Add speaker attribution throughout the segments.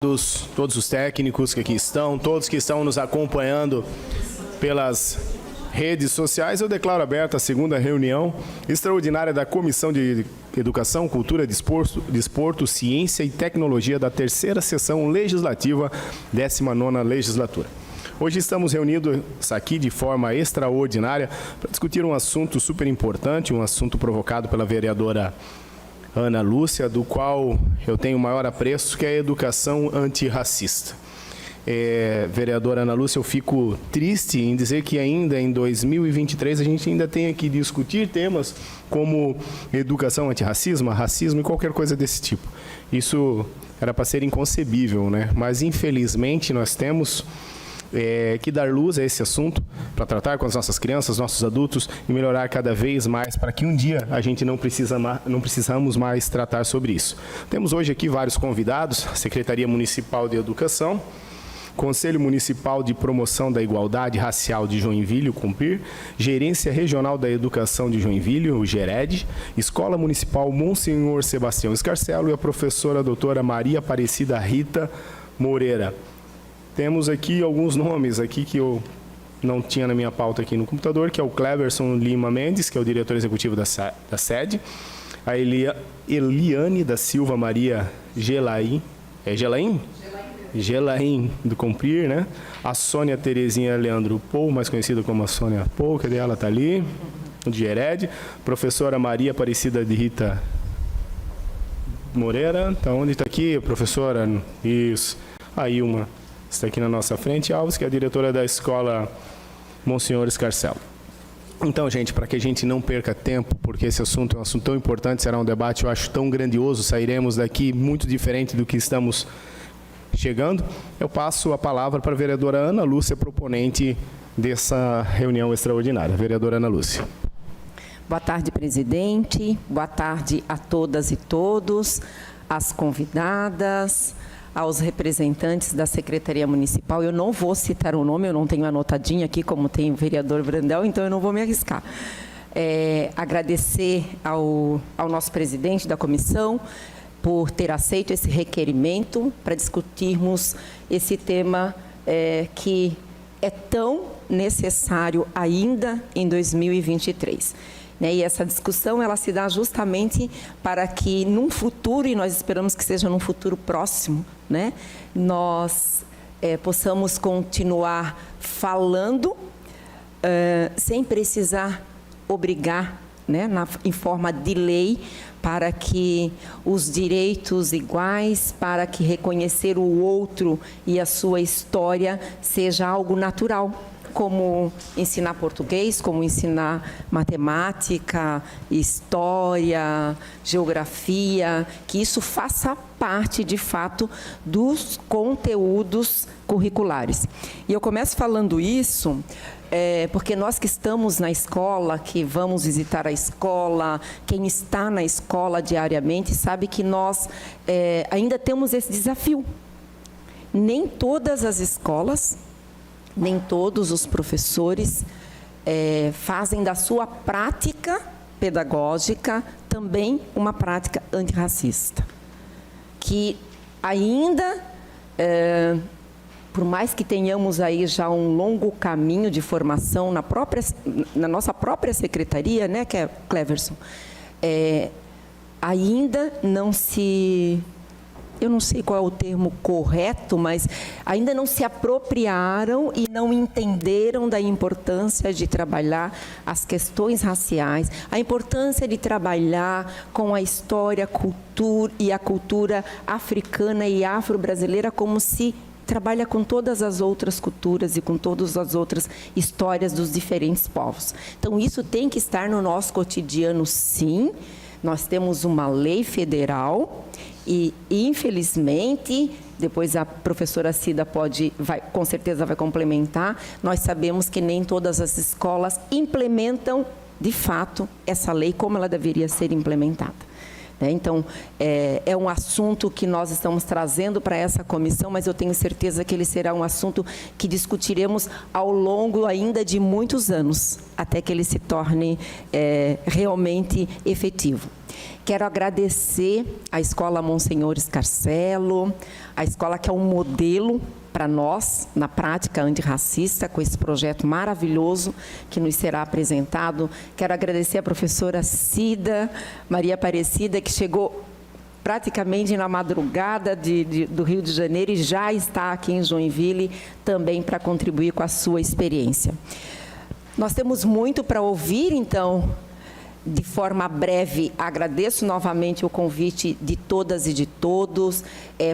Speaker 1: Todos os técnicos que aqui estão, todos que estão nos acompanhando pelas redes sociais, eu declaro aberta a segunda reunião extraordinária da Comissão de Educação, Cultura, Desporto, Ciência e Tecnologia da terceira sessão legislativa, 19ª legislatura. Hoje estamos reunidos aqui de forma extraordinária para discutir um assunto super importante, um assunto provocado pela vereadora Ana Lúcia, do qual eu tenho o maior apreço, que é a educação antirracista. Vereadora Ana Lúcia, eu fico triste em dizer que ainda em 2023 a gente ainda tem que discutir temas como educação antirracismo, racismo e qualquer coisa desse tipo. Isso era para ser inconcebível, né? Mas infelizmente nós temos que dar luz a esse assunto para tratar com as nossas crianças, nossos adultos e melhorar cada vez mais para que um dia a gente não precisamos mais tratar sobre isso. Temos hoje aqui vários convidados: Secretaria Municipal de Educação, Conselho Municipal de Promoção da Igualdade Racial de Joinville, o COMPIR, Gerência Regional da Educação de Joinville, o GERED, Escola Municipal Monsenhor Sebastião Escarcelo e a professora doutora Maria Aparecida Rita Moreira. Temos aqui alguns nomes aqui que eu não tinha na minha pauta aqui no computador, que é o Cleverson Lima Mendes, que é o diretor executivo da sede, a Eliane da Silva Maria Gelaim, Gelaim do Comprir, né? A Sônia Terezinha Leandro Pou, mais conhecida como a Sônia Pou, cadê ela? Está ali, do GERED, professora Maria Aparecida de Rita Moreira, tá onde está aqui, professora? Isso, aí uma está aqui na nossa frente, Alves, que é a diretora da Escola Monsenhor Escarcelo. Então, gente, para que a gente não perca tempo, porque esse assunto é um assunto tão importante, será um debate, eu acho, tão grandioso, sairemos daqui muito diferente do que estamos chegando, eu passo a palavra para a vereadora Ana Lúcia, proponente dessa reunião extraordinária. Vereadora Ana Lúcia.
Speaker 2: Boa tarde, presidente. Boa tarde a todas e todos, às convidadas, aos representantes da Secretaria Municipal. Eu não vou citar o nome, eu não tenho anotadinho aqui, como tem o vereador Brandel, então eu não vou me arriscar. Agradecer ao nosso presidente da comissão por ter aceito esse requerimento para discutirmos esse tema que é tão necessário ainda em 2023. E essa discussão ela se dá justamente para que num futuro, e nós esperamos que seja num futuro próximo, né, nós possamos continuar falando sem precisar obrigar, né, em forma de lei, para que os direitos iguais, para que reconhecer o outro e a sua história seja algo natural, como ensinar português, como ensinar matemática, história, geografia, que isso faça parte, de fato, dos conteúdos curriculares. E eu começo falando isso porque nós que estamos na escola, que vamos visitar a escola, quem está na escola diariamente, sabe que nós ainda temos esse desafio. Nem todas as escolas, nem todos os professores fazem da sua prática pedagógica também uma prática antirracista. Que ainda, por mais que tenhamos aí já um longo caminho de formação na nossa própria secretaria, né, que é Cleverson, ainda não se... Eu não sei qual é o termo correto, mas ainda não se apropriaram e não entenderam da importância de trabalhar as questões raciais, a importância de trabalhar com a história, cultura e a cultura africana e afro-brasileira, como se trabalha com todas as outras culturas e com todas as outras histórias dos diferentes povos. Então, isso tem que estar no nosso cotidiano, sim. Nós temos uma lei federal e, infelizmente, depois a professora Cida com certeza vai complementar, nós sabemos que nem todas as escolas implementam, de fato, essa lei como ela deveria ser implementada. né? Então, é um assunto que nós estamos trazendo para essa comissão, mas eu tenho certeza que ele será um assunto que discutiremos ao longo ainda de muitos anos, até que ele se torne realmente efetivo. Quero agradecer à Escola Monsenhor Scarcelo, a escola que é um modelo para nós, na prática antirracista, com esse projeto maravilhoso que nos será apresentado. Quero agradecer à professora Cida, Maria Aparecida, que chegou praticamente na madrugada do Rio de Janeiro e já está aqui em Joinville também para contribuir com a sua experiência. Nós temos muito para ouvir, então, de forma breve, agradeço novamente o convite de todas e de todos,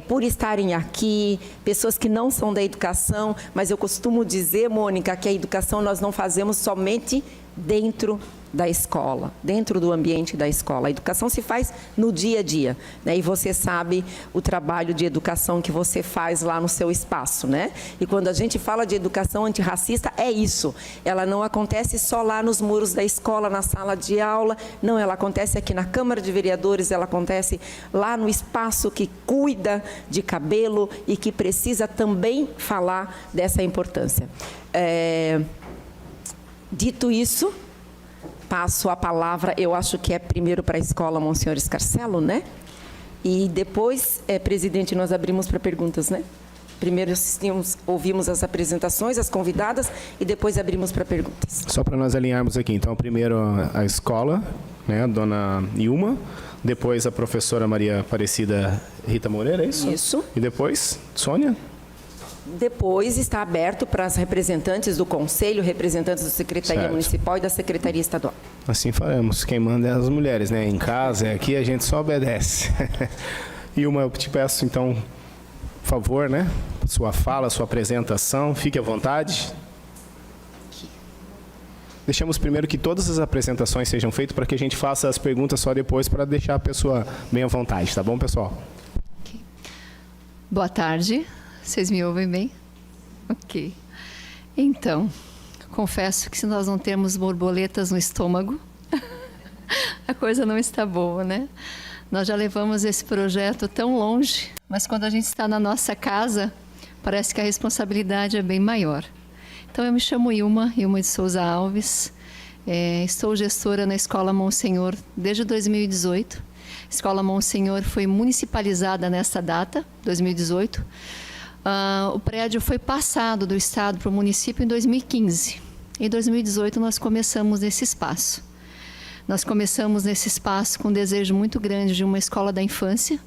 Speaker 2: por estarem aqui, pessoas que não são da educação, mas eu costumo dizer, Mônica, que a educação nós não fazemos somente dentro da escola, dentro do ambiente da escola. A educação se faz no dia a dia, né? E você sabe o trabalho de educação que você faz lá no seu espaço, né? E quando a gente fala de educação antirracista, é isso. Ela não acontece só lá nos muros da escola, na sala de aula, não, ela acontece aqui na Câmara de Vereadores, ela acontece lá no espaço que cuida de cabelo e que precisa também falar dessa importância. Dito isso, passo a palavra, eu acho que é primeiro para a Escola Monsenhor Scarcelo, né? E depois, presidente, nós abrimos para perguntas, né? Primeiro ouvimos as apresentações, as convidadas, e depois abrimos para perguntas.
Speaker 1: Só para nós alinharmos aqui, então, primeiro a escola, né, a dona Ilma, depois a professora Maria Aparecida Rita Moreira, é isso?
Speaker 2: Isso.
Speaker 1: E depois, Sônia?
Speaker 2: Depois está aberto para as representantes do Conselho, representantes da Secretaria
Speaker 1: Certo.
Speaker 2: Municipal e da Secretaria Estadual.
Speaker 1: Assim faremos. Quem manda é as mulheres, né? Em casa, aqui a gente só obedece. Ilma, eu te peço, então, por favor, né? Sua fala, sua apresentação, fique à vontade. Deixamos primeiro que todas as apresentações sejam feitas para que a gente faça as perguntas só depois para deixar a pessoa bem à vontade, tá bom, pessoal?
Speaker 3: Okay. Boa tarde. Vocês me ouvem bem? Ok. Então, confesso que se nós não temos borboletas no estômago, a coisa não está boa, né? Nós já levamos esse projeto tão longe, mas quando a gente está na nossa casa, parece que a responsabilidade é bem maior. Então, eu me chamo Ilma de Souza Alves, estou gestora na Escola Monsenhor desde 2018. A Escola Monsenhor foi municipalizada nesta data, 2018. O prédio foi passado do Estado para o município em 2015. Em 2018, nós começamos nesse espaço. Nós começamos nesse espaço com um desejo muito grande de uma escola da infância,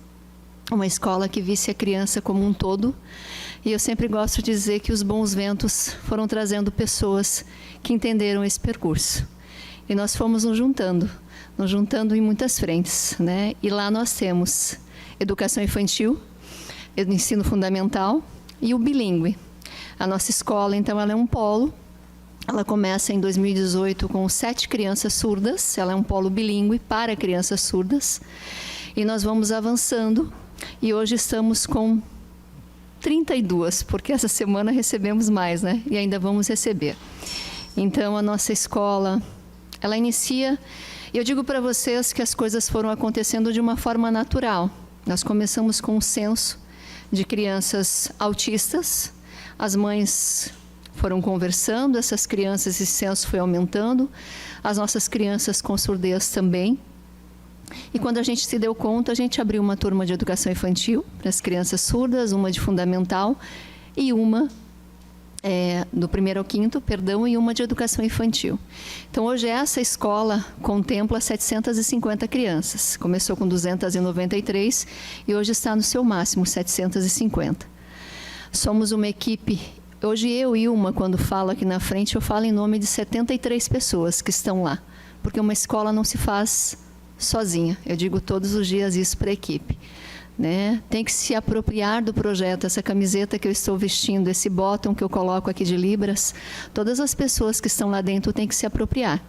Speaker 3: uma escola que visse a criança como um todo. E eu sempre gosto de dizer que os bons ventos foram trazendo pessoas que entenderam esse percurso. E nós fomos nos juntando em muitas frentes, né? E lá nós temos educação infantil, ensino fundamental e o bilíngue. A nossa escola, então, ela é um polo. Ela começa em 2018 com 7 crianças surdas. Ela é um polo bilíngue para crianças surdas. E nós vamos avançando. E hoje estamos com 32, porque essa semana recebemos mais, né? E ainda vamos receber. Então, a nossa escola, ela inicia... Eu digo para vocês que as coisas foram acontecendo de uma forma natural. Nós começamos com um censo de crianças autistas, as mães foram conversando, essas crianças, esse censo foi aumentando, as nossas crianças com surdez também. E quando a gente se deu conta, a gente abriu uma turma de educação infantil para as crianças surdas, uma de fundamental e uma do 1º ao 5º, perdão, e uma de educação infantil. Então, hoje essa escola contempla 750 crianças. Começou com 293 e hoje está no seu máximo, 750. Somos uma equipe... Hoje eu e Ilma, quando falo aqui na frente, eu falo em nome de 73 pessoas que estão lá. Porque uma escola não se faz sozinha. Eu digo todos os dias isso para a equipe. Né? Tem que se apropriar do projeto. Essa camiseta que eu estou vestindo, esse bottom que eu coloco aqui de Libras, todas as pessoas que estão lá dentro têm que se apropriar.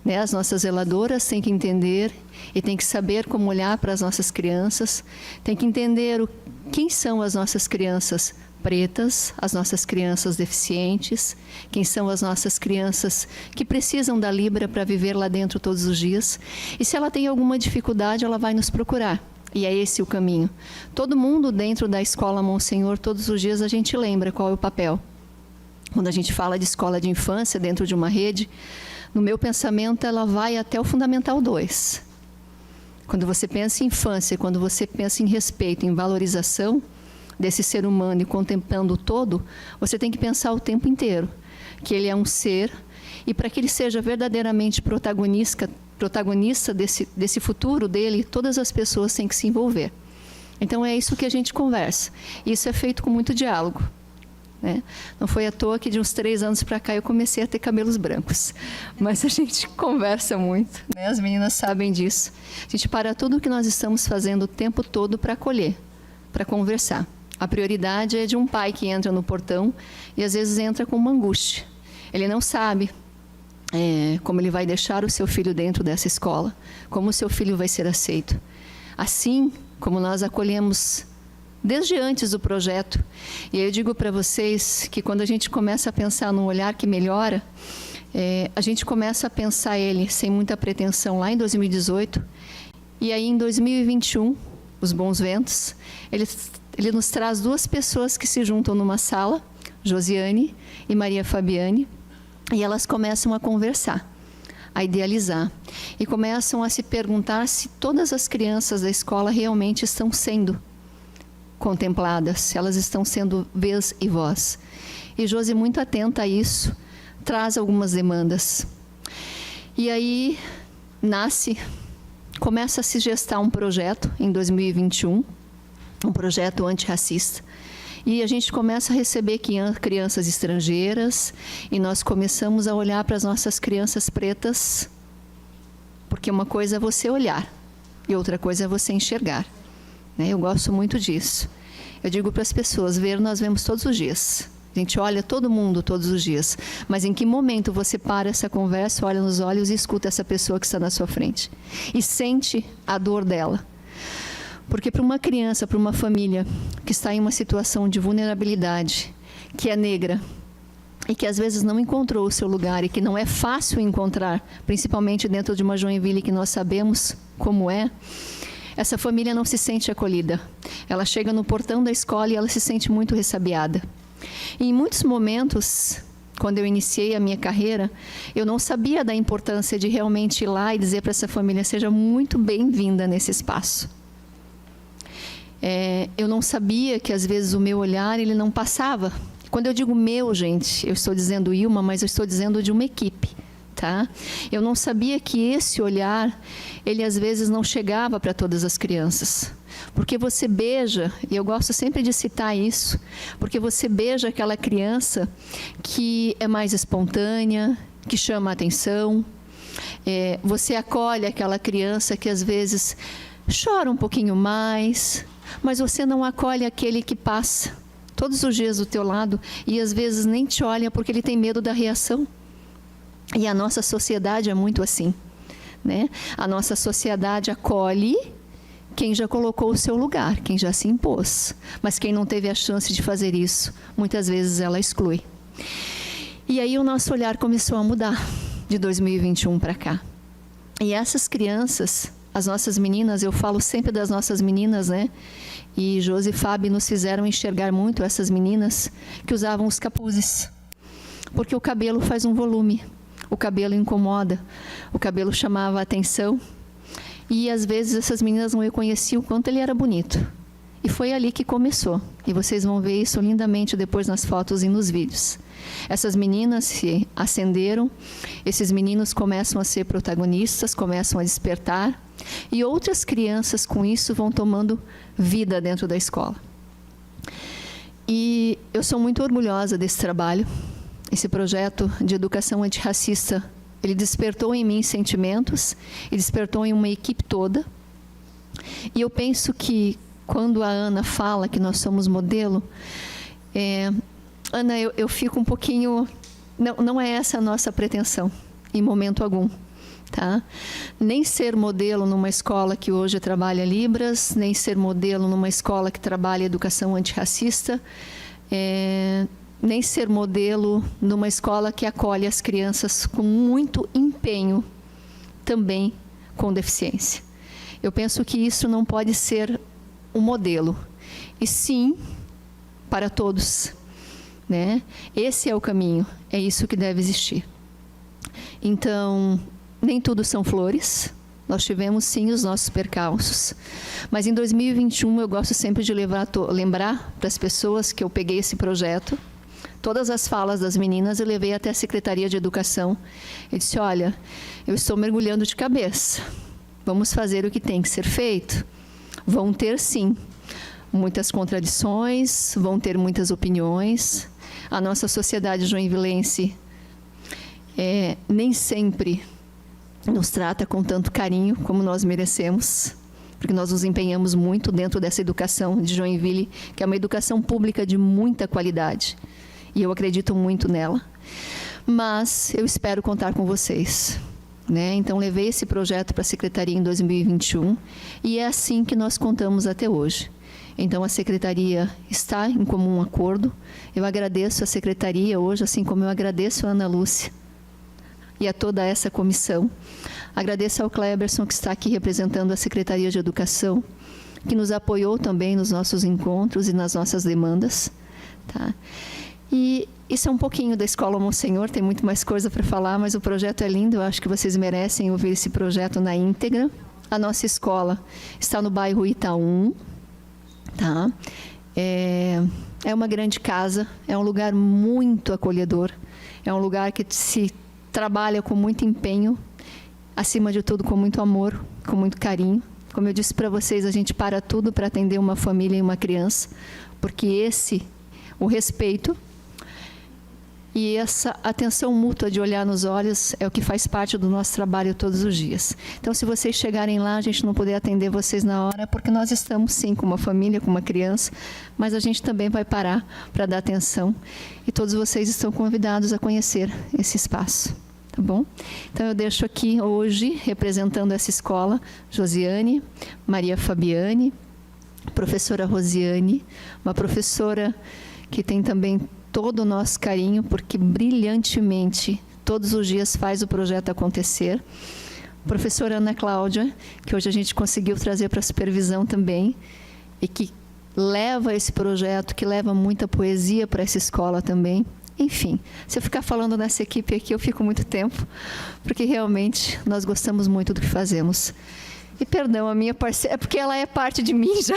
Speaker 3: Né? As nossas zeladoras têm que entender e têm que saber como olhar para as nossas crianças, têm que entender quem são as nossas crianças pretas, as nossas crianças deficientes, quem são as nossas crianças que precisam da Libra para viver lá dentro todos os dias. E se ela tem alguma dificuldade, ela vai nos procurar. E é esse o caminho. Todo mundo dentro da Escola Monsenhor, todos os dias a gente lembra qual é o papel. Quando a gente fala de escola de infância dentro de uma rede, no meu pensamento ela vai até o Fundamental 2. Quando você pensa em infância, quando você pensa em respeito, em valorização desse ser humano e contemplando o todo, você tem que pensar o tempo inteiro que ele é um ser, e para que ele seja verdadeiramente protagonista desse futuro dele, todas as pessoas têm que se envolver. Então é isso que a gente conversa. Isso é feito com muito diálogo, né? Não foi à toa que de uns 3 anos para cá eu comecei a ter cabelos brancos, mas a gente conversa muito, né? As meninas sabem disso. A gente para tudo o que nós estamos fazendo o tempo todo para acolher, para conversar. A prioridade é de um pai que entra no portão e às vezes entra com uma angústia. Ele não sabe como ele vai deixar o seu filho dentro dessa escola, como o seu filho vai ser aceito. Assim como nós acolhemos desde antes do projeto. E aí eu digo para vocês que quando a gente começa a pensar num olhar que melhora, a gente começa a pensar ele sem muita pretensão lá em 2018, e aí em 2021, os bons ventos, ele nos traz 2 pessoas que se juntam numa sala, Josiane e Maria Fabiane, e elas começam a conversar, a idealizar, e começam a se perguntar se todas as crianças da escola realmente estão sendo contempladas, se elas estão sendo vez e voz. E Josi, muito atenta a isso, traz algumas demandas. E aí começa a se gestar um projeto em 2021, um projeto antirracista. E a gente começa a receber crianças estrangeiras, e nós começamos a olhar para as nossas crianças pretas, porque uma coisa é você olhar e outra coisa é você enxergar, né? Eu gosto muito disso. Eu digo para as pessoas, nós vemos todos os dias. A gente olha todo mundo todos os dias, mas em que momento você para essa conversa, olha nos olhos e escuta essa pessoa que está na sua frente e sente a dor dela? Porque para uma criança, para uma família que está em uma situação de vulnerabilidade, que é negra e que às vezes não encontrou o seu lugar e que não é fácil encontrar, principalmente dentro de uma Joinville que nós sabemos como é, essa família não se sente acolhida. Ela chega no portão da escola e ela se sente muito ressabiada. E em muitos momentos, quando eu iniciei a minha carreira, eu não sabia da importância de realmente ir lá e dizer para essa família, seja muito bem-vinda nesse espaço. Eu não sabia que às vezes o meu olhar ele não passava. Quando eu digo meu, gente, eu estou dizendo Ilma, mas eu estou dizendo de uma equipe, tá? Eu não sabia que esse olhar, ele às vezes não chegava para todas as crianças. Porque você beija, e eu gosto sempre de citar isso, porque você beija aquela criança que é mais espontânea, que chama a atenção. Você acolhe aquela criança que às vezes chora um pouquinho mais, mas você não acolhe aquele que passa todos os dias do teu lado e às vezes nem te olha porque ele tem medo da reação. E a nossa sociedade é muito assim, né? A nossa sociedade acolhe quem já colocou o seu lugar, quem já se impôs. Mas quem não teve a chance de fazer isso, muitas vezes ela exclui. E aí o nosso olhar começou a mudar de 2021 para cá. E essas crianças, as nossas meninas, eu falo sempre das nossas meninas, né? E Josi e Fábio nos fizeram enxergar muito essas meninas que usavam os capuzes. Porque o cabelo faz um volume, o cabelo incomoda, o cabelo chamava a atenção. E às vezes essas meninas não reconheciam o quanto ele era bonito. E foi ali que começou. E vocês vão ver isso lindamente depois nas fotos e nos vídeos. Essas meninas se acenderam, esses meninos começam a ser protagonistas, começam a despertar, e outras crianças com isso vão tomando vida dentro da escola. E eu sou muito orgulhosa desse trabalho. Esse projeto de educação antirracista, ele despertou em mim sentimentos, e despertou em uma equipe toda. E eu penso que quando a Ana fala que nós somos modelo, Ana, eu fico um pouquinho... Não é essa a nossa pretensão, em momento algum. Tá? Nem ser modelo numa escola que hoje trabalha Libras, nem ser modelo numa escola que trabalha educação antirracista. nem ser modelo numa escola que acolhe as crianças com muito empenho, também com deficiência. Eu penso que isso não pode ser um modelo, e sim para todos, né? Esse é o caminho, é isso que deve existir. Então, nem tudo são flores, nós tivemos sim os nossos percalços, mas em 2021 eu gosto sempre de lembrar para as pessoas que eu peguei esse projeto, todas as falas das meninas eu levei até a Secretaria de Educação e disse, olha, eu estou mergulhando de cabeça, vamos fazer o que tem que ser feito. Vão ter sim muitas contradições, vão ter muitas opiniões, a nossa sociedade joinvilense nem sempre nos trata com tanto carinho como nós merecemos, porque nós nos empenhamos muito dentro dessa educação de Joinville, que é uma educação pública de muita qualidade, e eu acredito muito nela. Mas eu espero contar com vocês, né? Então, levei esse projeto para a Secretaria em 2021, e é assim que nós contamos até hoje. Então, a Secretaria está em comum acordo. Eu agradeço a Secretaria hoje, assim como eu agradeço a Ana Lúcia e a toda essa comissão. Agradeço ao Cleberson, que está aqui representando a Secretaria de Educação, que nos apoiou também nos nossos encontros e nas nossas demandas. Tá? E isso é um pouquinho da Escola Monsenhor, tem muito mais coisa para falar, mas o projeto é lindo, eu acho que vocês merecem ouvir esse projeto na íntegra. A nossa escola está no bairro Itaú, tá? É uma grande casa, é um lugar muito acolhedor, é um lugar que se trabalha com muito empenho, acima de tudo com muito amor, com muito carinho. Como eu disse para vocês, a gente para tudo para atender uma família e uma criança, porque o respeito e essa atenção mútua de olhar nos olhos é o que faz parte do nosso trabalho todos os dias. Então, se vocês chegarem lá, a gente não puder atender vocês na hora, porque nós estamos sim com uma família, com uma criança, mas a gente também vai parar para dar atenção. E todos vocês estão convidados a conhecer esse espaço, tá bom? Então, eu deixo aqui hoje, representando essa escola, Josiane, Maria Fabiane, professora Rosiane, uma professora que tem também todo o nosso carinho, porque brilhantemente, todos os dias faz o projeto acontecer. Professora Ana Cláudia, que hoje a gente conseguiu trazer para a supervisão também, e que leva esse projeto, que leva muita poesia para essa escola também. Enfim, se eu ficar falando nessa equipe aqui, eu fico muito tempo, porque realmente nós gostamos muito do que fazemos. E perdão, a minha parceira, é porque ela é parte de mim já.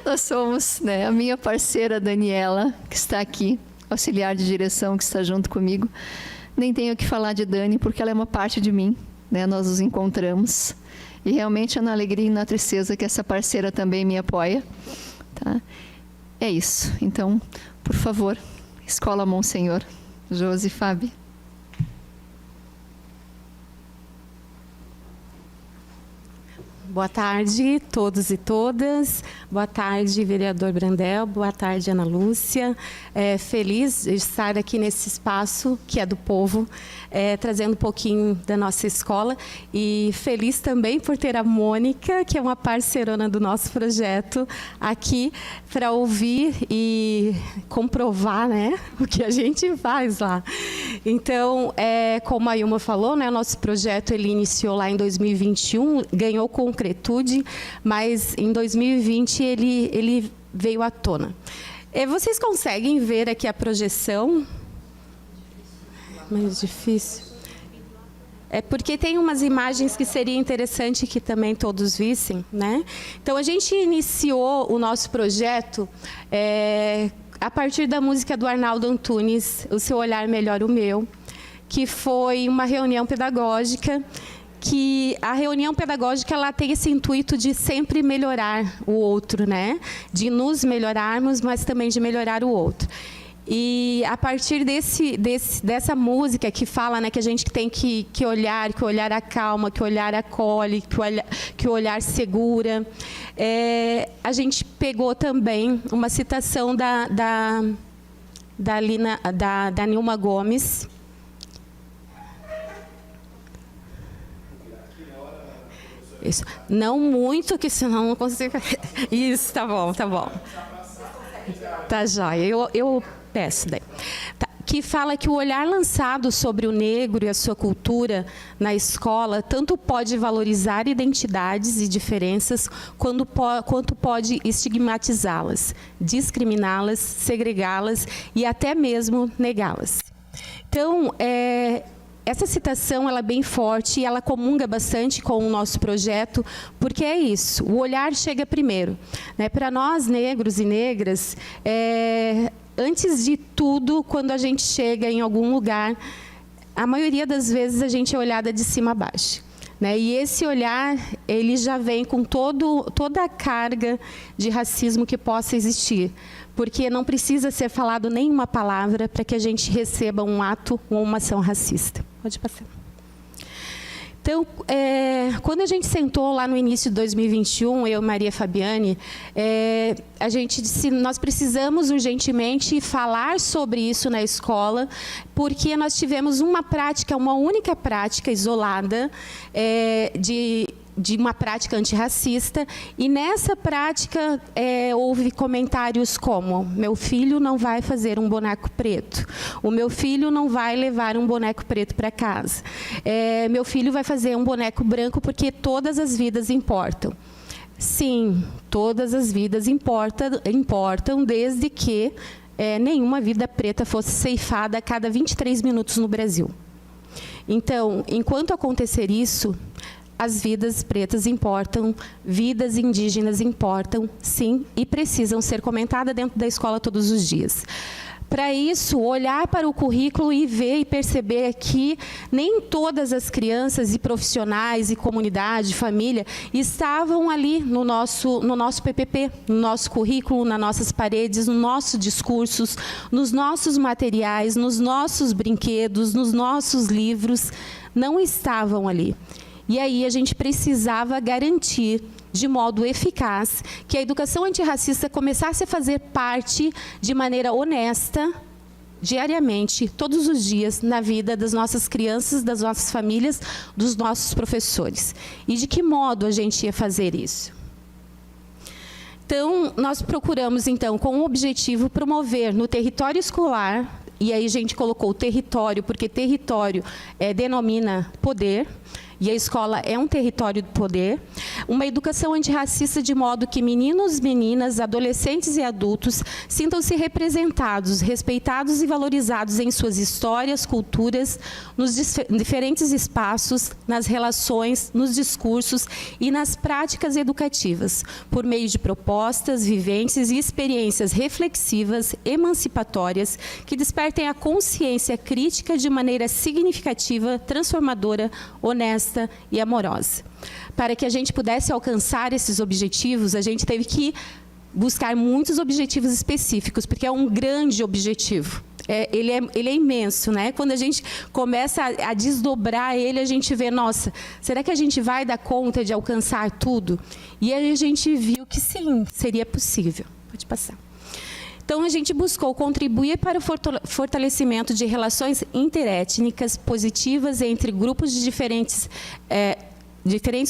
Speaker 3: Nós somos, né, a minha parceira Daniela, que está aqui, auxiliar de direção, que está junto comigo. Nem tenho que falar de Dani, porque ela é uma parte de mim, né? Nós nos encontramos. E realmente é na alegria e na tristeza que essa parceira também me apoia. Tá? É isso. Então, por favor, Escola Monsenhor. Josi, Fábio.
Speaker 4: Boa tarde, todos e todas. Boa tarde, vereador Brandel. Boa tarde, Ana Lúcia. Feliz de estar aqui nesse espaço que é do povo, trazendo um pouquinho da nossa escola. E feliz também por ter a Mônica, que é uma parceirona do nosso projeto, aqui para ouvir e comprovar, né, o que a gente faz lá. Então, como a Ilma falou, né, o nosso projeto ele iniciou lá em 2021, ganhou concretude, mas em 2020 ele veio à tona. Vocês conseguem ver aqui a projeção? Mais difícil. É porque tem umas imagens que seria interessante que também todos vissem, né? Então, a gente iniciou o nosso projeto a partir da música do Arnaldo Antunes, O Seu Olhar Melhora o Meu, que foi uma reunião pedagógica, que a reunião pedagógica ela tem esse intuito de sempre melhorar o outro, né? De nos melhorarmos, mas também de melhorar o outro. E a partir dessa música que fala, né, que a gente tem que olhar, que o olhar acalma, que o olhar acolhe, que o olhar segura, a gente pegou também uma citação da Nilma Gomes. Isso. Não muito, que senão não consigo. Isso, tá bom, tá bom. Tá joia, eu peço daí. Tá. Que fala que o olhar lançado sobre o negro e a sua cultura na escola tanto pode valorizar identidades e diferenças, quanto pode estigmatizá-las, discriminá-las, segregá-las e até mesmo negá-las. Então, essa citação ela é bem forte e ela comunga bastante com o nosso projeto, porque é isso, o olhar chega primeiro, né? Para nós, negros e negras, antes de tudo, quando a gente chega em algum lugar, a maioria das vezes a gente é olhada de cima a baixo, né? E esse olhar, ele já vem com toda a carga de racismo que possa existir, porque não precisa ser falado nenhuma palavra para que a gente receba um ato ou uma ação racista. Pode passar. Então, quando a gente sentou lá no início de 2021, eu e Maria Fabiane, a gente disse, nós precisamos urgentemente falar sobre isso na escola, porque nós tivemos uma única prática isolada de uma prática antirracista, e nessa prática houve comentários como: meu filho não vai fazer um boneco preto, o meu filho não vai levar um boneco preto para casa, meu filho vai fazer um boneco branco porque todas as vidas importam. Sim, todas as vidas importam desde que nenhuma vida preta fosse ceifada a cada 23 minutos no Brasil. Então, enquanto acontecer isso, as vidas pretas importam, vidas indígenas importam, sim, e precisam ser comentadas dentro da escola todos os dias. Para isso, olhar para o currículo e ver e perceber que nem todas as crianças e profissionais e comunidade, família, estavam ali no nosso PPP, no nosso currículo, nas nossas paredes, nos nossos discursos, nos nossos materiais, nos nossos brinquedos, nos nossos livros, não estavam ali. E aí a gente precisava garantir, de modo eficaz, que a educação antirracista começasse a fazer parte de maneira honesta, diariamente, todos os dias, na vida das nossas crianças, das nossas famílias, dos nossos professores. E de que modo a gente ia fazer isso? Então, nós procuramos, então, com o objetivo, promover no território escolar, e aí a gente colocou território, porque território denomina poder, e a escola é um território de poder, uma educação antirracista de modo que meninos, meninas, adolescentes e adultos sintam-se representados, respeitados e valorizados em suas histórias, culturas, nos diferentes espaços, nas relações, nos discursos e nas práticas educativas, por meio de propostas, vivências e experiências reflexivas, emancipatórias, que despertem a consciência crítica de maneira significativa, transformadora, honesta e amorosa. Para que a gente pudesse alcançar esses objetivos, a gente teve que buscar muitos objetivos específicos, porque é um grande objetivo. Ele é imenso, né? Quando a gente começa a desdobrar ele, a gente vê, nossa, será que a gente vai dar conta de alcançar tudo? E aí a gente viu que sim, seria possível. Pode passar. Então, a gente buscou contribuir para o fortalecimento de relações interétnicas positivas entre grupos de diferentes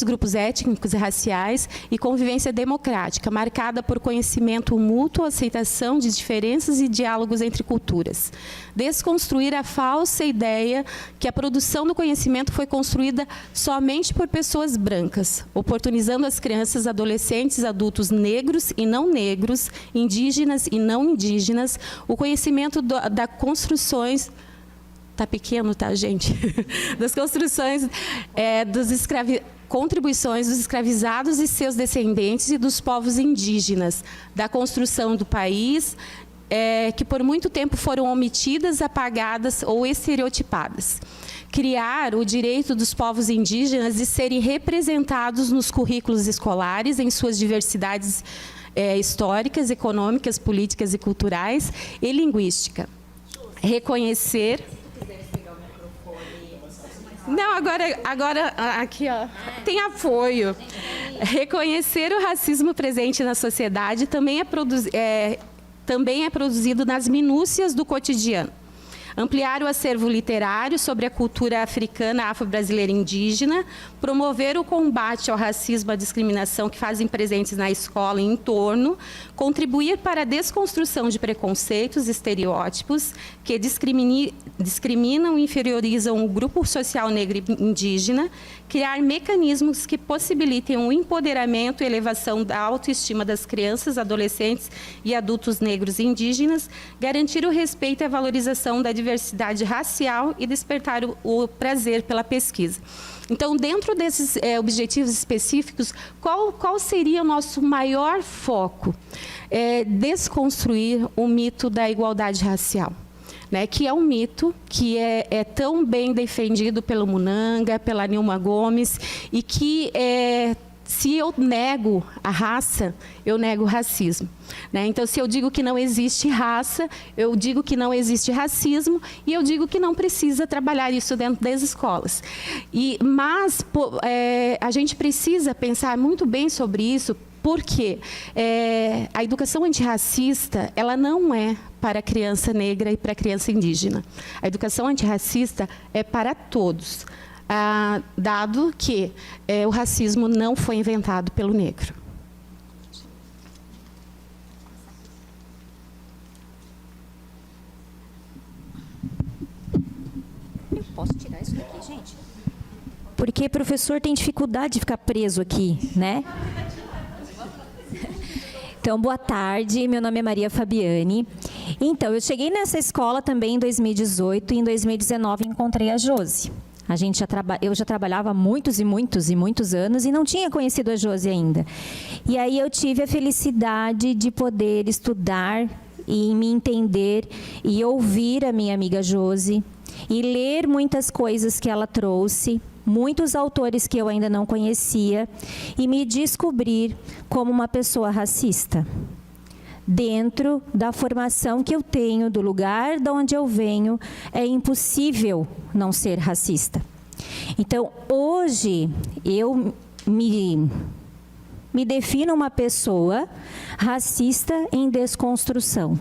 Speaker 4: grupos étnicos e raciais e convivência democrática, marcada por conhecimento mútuo, aceitação de diferenças e diálogos entre culturas. Desconstruir a falsa ideia que a produção do conhecimento foi construída somente por pessoas brancas, oportunizando às crianças, adolescentes, adultos negros e não negros, indígenas e não indígenas, o conhecimento das construções... Está pequeno, tá, gente? Das construções, contribuições dos escravizados e seus descendentes e dos povos indígenas, da construção do país, que por muito tempo foram omitidas, apagadas ou estereotipadas. Criar o direito dos povos indígenas de serem representados nos currículos escolares, em suas diversidades históricas, econômicas, políticas e culturais, e linguística. Reconhecer... Não, agora aqui, ó, tem apoio. Reconhecer o racismo presente na sociedade também é produzido nas minúcias do cotidiano. ampliar o acervo literário sobre a cultura africana, afro-brasileira e indígena, promover o combate ao racismo e à discriminação que fazem presentes na escola e em torno, contribuir para a desconstrução de preconceitos e estereótipos que discriminam e inferiorizam o grupo social negro e indígena, criar mecanismos que possibilitem o empoderamento e elevação da autoestima das crianças, adolescentes e adultos negros e indígenas, garantir o respeito e a valorização da diversidade racial e despertar o prazer pela pesquisa. Então, dentro desses objetivos específicos, qual seria o nosso maior foco? Desconstruir o mito da igualdade racial. Né, que é um mito que é tão bem defendido pelo Munanga, pela Nilma Gomes, e que se eu nego a raça, eu nego o racismo. Né? Então, se eu digo que não existe raça, eu digo que não existe racismo, e eu digo que não precisa trabalhar isso dentro das escolas. Mas a gente precisa pensar muito bem sobre isso, porque a educação antirracista, ela não é para a criança negra e para a criança indígena. A educação antirracista é para todos, dado que o racismo não foi inventado pelo negro.
Speaker 5: Eu posso tirar isso daqui, gente? Porque professor tem dificuldade de ficar preso aqui, né? Então, boa tarde, meu nome é Maria Fabiane. Então, eu cheguei nessa escola também em 2018 e em 2019 encontrei a Josi. Eu já trabalhava há muitos anos e não tinha conhecido a Josi ainda. E aí eu tive a felicidade de poder estudar e me entender e ouvir a minha amiga Josi e ler muitas coisas que ela trouxe, muitos autores que eu ainda não conhecia, e me descobrir como uma pessoa racista. Dentro da formação que eu tenho, do lugar de onde eu venho, é impossível não ser racista. Então, hoje, eu me defino uma pessoa racista em desconstrução.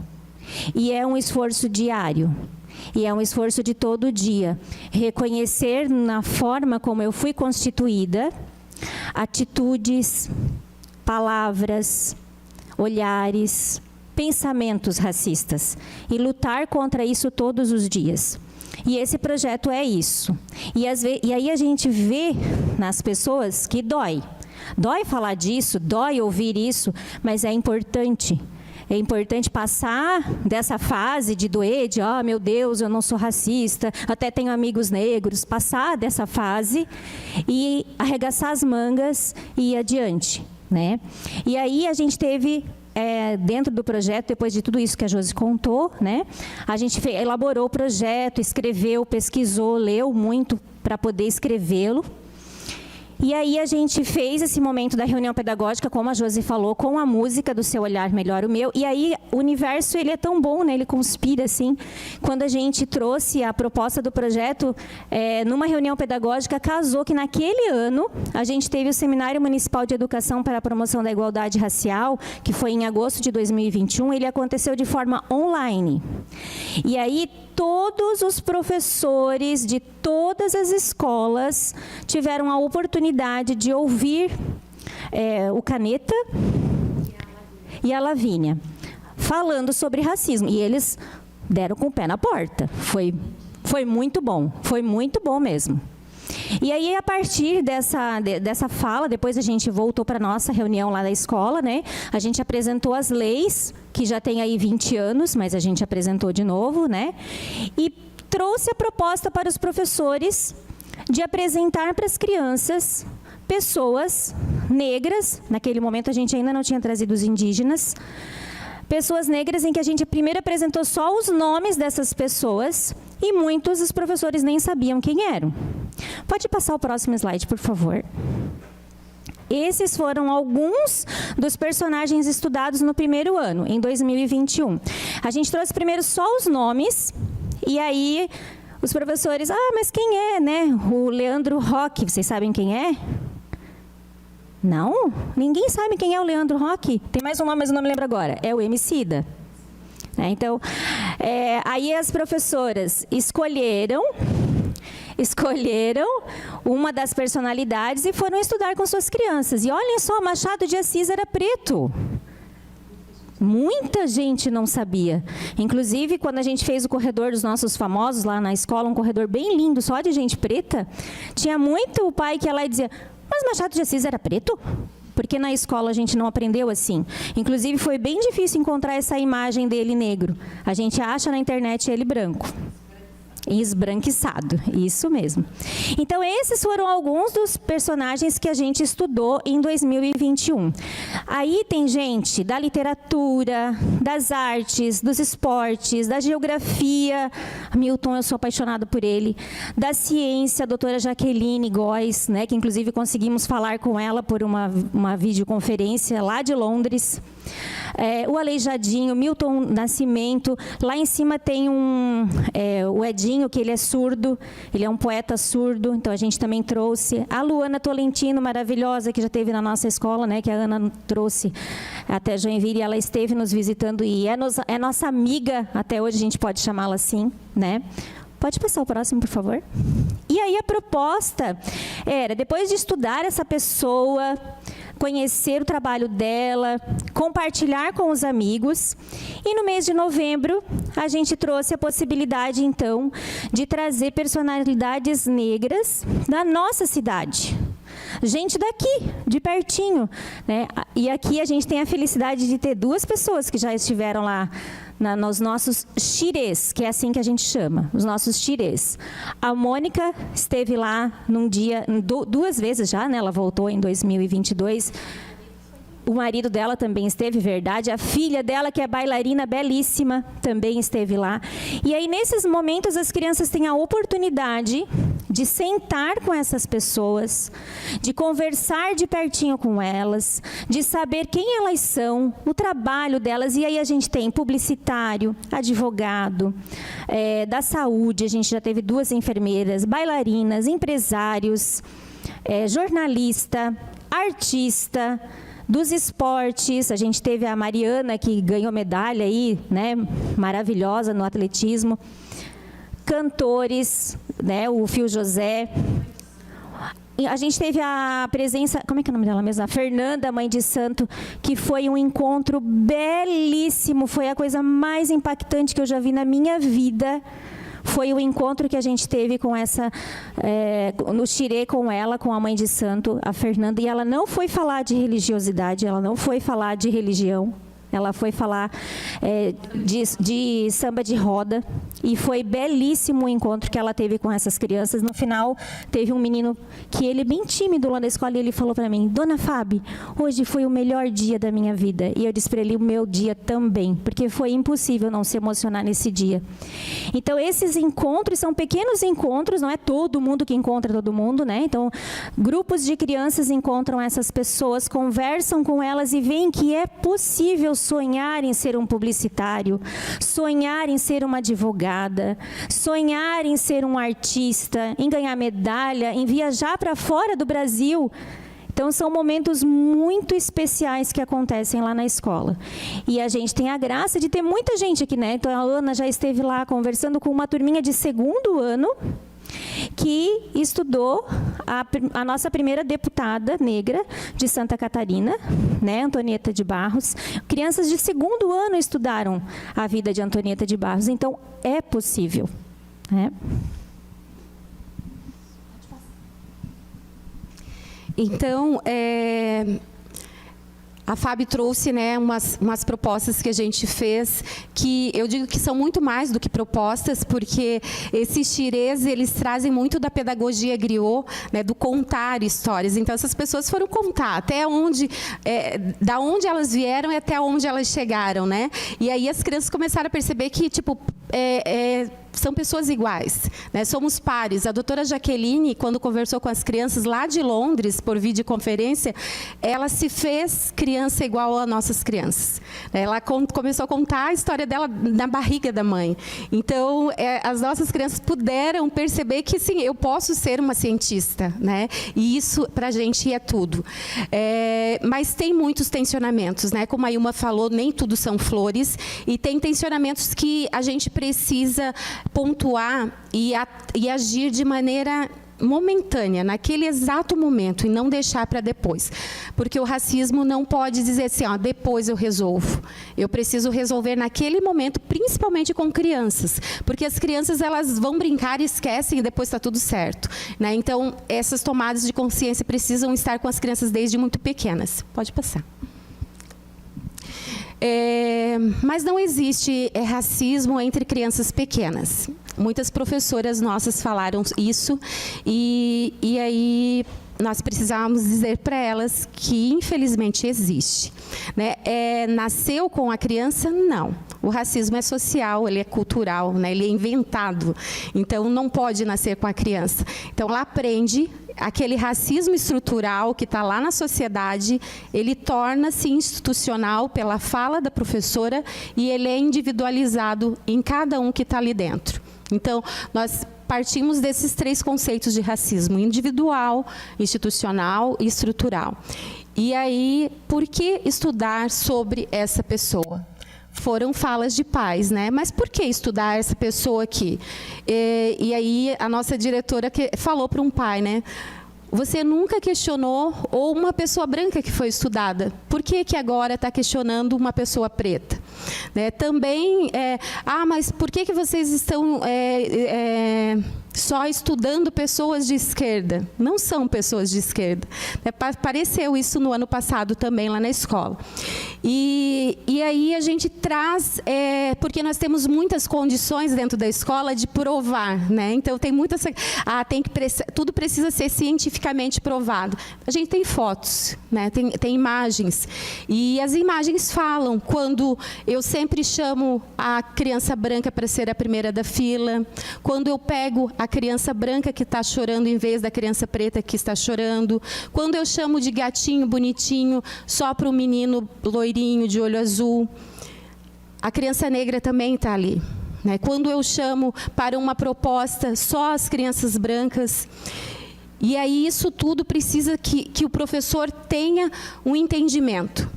Speaker 5: E é um esforço diário. E é um esforço de todo dia. Reconhecer na forma como eu fui constituída, atitudes, palavras, olhares, pensamentos racistas. E lutar contra isso todos os dias. E esse projeto é isso. E aí a gente vê nas pessoas que dói. Dói falar disso, dói ouvir isso, mas é importante. É importante passar dessa fase de doer, de meu Deus, eu não sou racista, até tenho amigos negros, passar dessa fase e arregaçar as mangas e ir adiante, né? E aí a gente teve, dentro do projeto, depois de tudo isso que a Josi contou, né? A gente elaborou o projeto, escreveu, pesquisou, leu muito para poder escrevê-lo. E aí a gente fez esse momento da reunião pedagógica, como a Josi falou, com a música do Seu Olhar Melhor o Meu. E aí o universo, ele é tão bom, né? Ele conspira, assim. Quando a gente trouxe a proposta do projeto, numa reunião pedagógica, casou que naquele ano a gente teve o Seminário Municipal de Educação para a Promoção da Igualdade Racial, que foi em agosto de 2021. Ele aconteceu de forma online. E aí todos os professores de todas as escolas tiveram a oportunidade de ouvir o Caneta e a Lavínia falando sobre racismo. E eles deram com o pé na porta. Foi muito bom mesmo. E aí, a partir dessa fala, depois a gente voltou para a nossa reunião lá da escola, né? A gente apresentou as leis, que já tem aí 20 anos, mas a gente apresentou de novo, né? E trouxe a proposta para os professores de apresentar para as crianças pessoas negras, naquele momento a gente ainda não tinha trazido os indígenas, pessoas negras em que a gente primeiro apresentou só os nomes dessas pessoas e muitos dos professores nem sabiam quem eram. Pode passar o próximo slide, por favor. Esses foram alguns dos personagens estudados no primeiro ano, em 2021. A gente trouxe primeiro só os nomes, e aí os professores, mas quem é, né? O Leandro Roque, vocês sabem quem é? Não? Ninguém sabe quem é o Leandro Roque? Tem mais um nome, mas o nome lembro agora. É o Emicida. Então, Aí as professoras escolheram uma das personalidades e foram estudar com suas crianças. E olhem só, Machado de Assis era preto. Muita gente não sabia. Inclusive, quando a gente fez o corredor dos nossos famosos lá na escola, um corredor bem lindo, só de gente preta, tinha muito o pai que ia lá e dizia: mas Machado de Assis era preto? Porque na escola a gente não aprendeu assim. Inclusive, foi bem difícil encontrar essa imagem dele negro. A gente acha na internet ele branco. Esbranquiçado, isso mesmo. Então, esses foram alguns dos personagens que a gente estudou em 2021. Aí tem gente da literatura, das artes, dos esportes, da geografia. Milton, eu sou apaixonada por ele. Da ciência, a doutora Jaqueline Góes, né, que inclusive conseguimos falar com ela por uma videoconferência lá de Londres. O Aleijadinho, Milton Nascimento. Lá em cima tem o Edinho, que ele é surdo, ele é um poeta surdo, então a gente também trouxe. A Luana Tolentino, maravilhosa, que já esteve na nossa escola, né, que a Ana trouxe até Joinville, e ela esteve nos visitando e é nossa amiga, até hoje a gente pode chamá-la assim, né? Pode passar o próximo, por favor? E aí a proposta era, depois de estudar essa pessoa, conhecer o trabalho dela, compartilhar com os amigos. E no mês de novembro, a gente trouxe a possibilidade, então, de trazer personalidades negras da nossa cidade. Gente daqui, de pertinho, né? E aqui a gente tem a felicidade de ter 2 pessoas que já estiveram lá nos nossos xirês, que é assim que a gente chama, os nossos xirês. A Mônica esteve lá num dia, 2 vezes já, né? Ela voltou em 2022. O marido dela também esteve, verdade. A filha dela, que é bailarina belíssima, também esteve lá. E aí, nesses momentos, as crianças têm a oportunidade de sentar com essas pessoas, de conversar de pertinho com elas, de saber quem elas são, o trabalho delas. E aí a gente tem publicitário, advogado, da saúde, a gente já teve 2 enfermeiras, bailarinas, empresários, jornalista, artista. Dos esportes, a gente teve a Mariana, que ganhou medalha aí, né, maravilhosa no atletismo. Cantores, né, o Fio José. A gente teve a presença, como é que é o nome dela mesmo? A Fernanda, mãe de santo, que foi um encontro belíssimo, foi a coisa mais impactante que eu já vi na minha vida. Foi o encontro que a gente teve com no xirê com ela, com a mãe de santo, a Fernanda, e ela não foi falar de religiosidade, ela não foi falar de religião, ela foi falar de samba de roda, e foi belíssimo o encontro que ela teve com essas crianças. No final, teve um menino que ele bem tímido lá na escola, e ele falou para mim: Dona Fábio, hoje foi o melhor dia da minha vida. E eu disse para ele: o meu dia também, porque foi impossível não se emocionar nesse dia. Então, esses encontros são pequenos encontros, não é todo mundo que encontra todo mundo, né? Então, grupos de crianças encontram essas pessoas, conversam com elas e veem que é possível sonhar em ser um publicitário, sonhar em ser uma advogada, sonhar em ser um artista, em ganhar medalha, em viajar para fora do Brasil. Então, são momentos muito especiais que acontecem lá na escola. E a gente tem a graça de ter muita gente aqui, né? Então, a Ana já esteve lá conversando com uma turminha de 2º ano, que estudou a nossa primeira deputada negra de Santa Catarina, né, Antonieta de Barros. Crianças de 2º ano estudaram a vida de Antonieta de Barros. Então, é possível, né?
Speaker 4: Então, a Fábio trouxe, né, umas propostas que a gente fez, que eu digo que são muito mais do que propostas, porque esses xirês, eles trazem muito da pedagogia griot, né, do contar histórias. Então, essas pessoas foram contar até onde, da onde elas vieram e até onde elas chegaram, né? E aí as crianças começaram a perceber que, tipo, são pessoas iguais, né? Somos pares. A doutora Jaqueline, quando conversou com as crianças lá de Londres, por videoconferência, ela se fez criança igual a nossas crianças. Ela começou a contar a história dela na barriga da mãe. Então, as nossas crianças puderam perceber que, sim, eu posso ser uma cientista, né? E isso, para a gente, é tudo. Mas tem muitos tensionamentos, né? Como a Ilma falou, nem tudo são flores. E tem tensionamentos que a gente precisa pontuar e agir de maneira momentânea, naquele exato momento, e não deixar para depois. Porque o racismo não pode dizer assim, ó, depois eu resolvo. Eu preciso resolver naquele momento, principalmente com crianças. Porque as crianças, elas vão brincar e esquecem e depois está tudo certo, né? Então, essas tomadas de consciência precisam estar com as crianças desde muito pequenas. Pode passar. Mas não existe racismo entre crianças pequenas. Muitas professoras nossas falaram isso e aí nós precisávamos dizer para elas que, infelizmente, existe, né? Nasceu com a criança? Não. O racismo é social, ele é cultural, né? Ele é inventado. Então, não pode nascer com a criança. Então, ela aprende. Aquele racismo estrutural que está lá na sociedade, ele torna-se institucional pela fala da professora e ele é individualizado em cada um que está ali dentro. Então, nós partimos desses 3 conceitos de racismo: individual, institucional e estrutural. E aí, por que estudar sobre essa pessoa? Foram falas de pais, né? Mas por que estudar essa pessoa aqui? E aí a nossa diretora falou para um pai, né? Você nunca questionou, ou uma pessoa branca que foi estudada, por que agora está questionando uma pessoa preta? Né? Também, mas por que vocês estão só estudando pessoas de esquerda? Não são pessoas de esquerda. Apareceu isso no ano passado também lá na escola. E aí a gente traz, porque nós temos muitas condições dentro da escola de provar, né? Então tem muitas, tudo precisa ser cientificamente provado. A gente tem fotos, né? Tem imagens, e as imagens falam. Quando eu sempre chamo a criança branca para ser a primeira da fila, quando eu pego a criança branca que está chorando em vez da criança preta que está chorando, quando eu chamo de gatinho bonitinho só para o menino loirinho de olho azul, a criança negra também está ali, né? Quando eu chamo para uma proposta só as crianças brancas. E aí isso tudo precisa que o professor tenha um entendimento.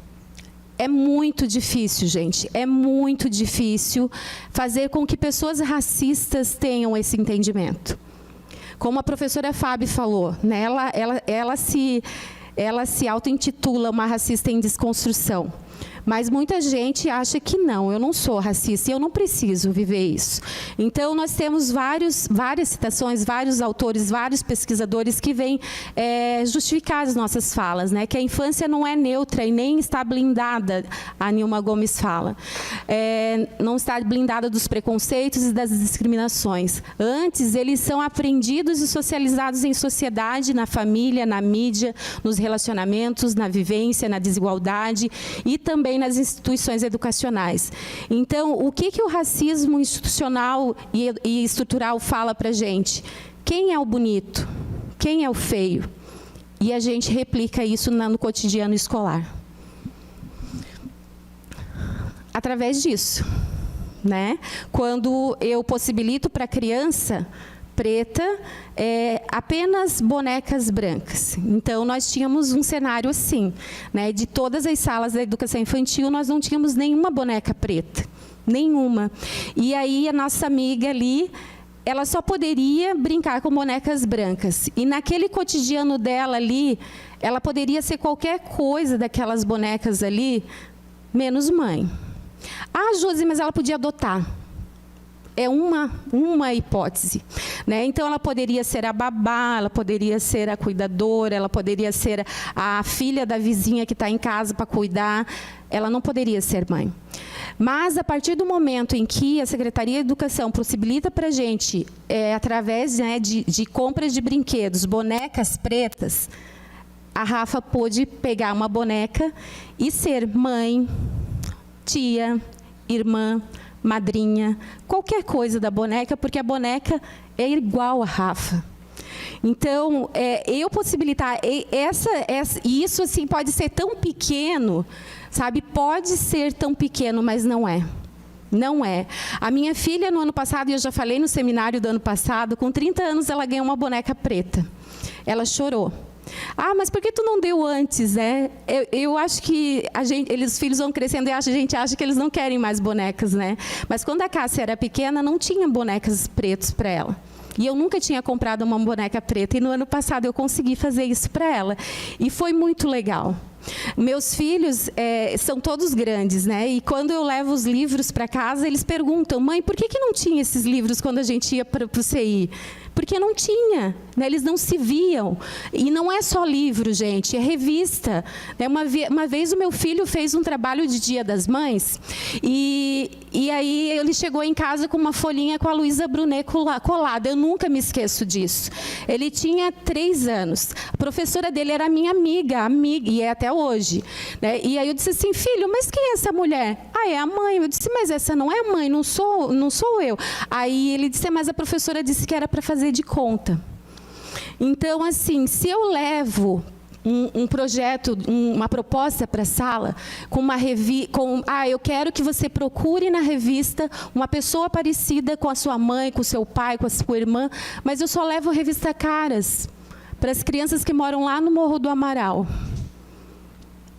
Speaker 4: É muito difícil, gente, é muito difícil fazer com que pessoas racistas tenham esse entendimento. Como a professora Fábio falou, né, ela se auto-intitula uma racista em desconstrução. Mas muita gente acha que não, eu não sou racista e eu não preciso viver isso. Então, nós temos várias citações, vários autores, vários pesquisadores que vêm justificar as nossas falas, né? Que a infância não é neutra e nem está blindada, a Nilma Gomes fala. Não está blindada dos preconceitos e das discriminações. Antes, eles são aprendidos e socializados em sociedade, na família, na mídia, nos relacionamentos, na vivência, na desigualdade e também nas instituições educacionais. Então, o que o racismo institucional e estrutural fala para a gente? Quem é o bonito? Quem é o feio? E a gente replica isso no cotidiano escolar. Através disso, né? Quando eu possibilito para a criança preta apenas bonecas brancas. Então, nós tínhamos um cenário assim, né? De todas as salas da educação infantil, nós não tínhamos nenhuma boneca preta, nenhuma. E aí, a nossa amiga ali, ela só poderia brincar com bonecas brancas. E naquele cotidiano dela ali, ela poderia ser qualquer coisa daquelas bonecas ali, menos mãe. Ah, Josi, mas ela podia adotar. É uma hipótese, né? Então, ela poderia ser a babá, ela poderia ser a cuidadora, ela poderia ser a filha da vizinha que está em casa para cuidar. Ela não poderia ser mãe. Mas, a partir do momento em que a Secretaria de Educação possibilita para a gente, através, né, de compras de brinquedos, bonecas pretas, a Rafa pôde pegar uma boneca e ser mãe, tia, irmã, madrinha, qualquer coisa da boneca, porque a boneca é igual a Rafa. Então, eu possibilitar isso assim pode ser tão pequeno, sabe? Pode ser tão pequeno, mas não é. Não é. A minha filha, no ano passado, e eu já falei no seminário do ano passado, com 30 anos ela ganhou uma boneca preta. Ela chorou. Ah, mas por que tu não deu antes, né? Eu acho que os filhos vão crescendo e a gente acha que eles não querem mais bonecas, né? Mas quando a Cássia era pequena, não tinha bonecas pretas para ela. E eu nunca tinha comprado uma boneca preta. E no ano passado eu consegui fazer isso para ela. E foi muito legal. Meus filhos são todos grandes, né? E quando eu levo os livros para casa, eles perguntam: mãe, por que não tinha esses livros quando a gente ia para o CI? Porque não tinha, né? Eles não se viam. E não é só livro, gente, é revista. Uma vez o meu filho fez um trabalho de Dia das Mães, e aí ele chegou em casa com uma folhinha com a Luísa Brunet colada. Eu nunca me esqueço disso. Ele tinha 3 anos. A professora dele era minha amiga, e é até hoje. Né? E aí eu disse assim: filho, mas quem é essa mulher? Ah, é a mãe. Eu disse: mas essa não é a mãe, não sou eu. Aí ele disse: mas a professora disse que era para fazer de conta. Então, assim, se eu levo um projeto, uma proposta para a sala, com uma eu quero que você procure na revista uma pessoa parecida com a sua mãe, com o seu pai, com a sua irmã, mas eu só levo a revista Caras para as crianças que moram lá no Morro do Amaral.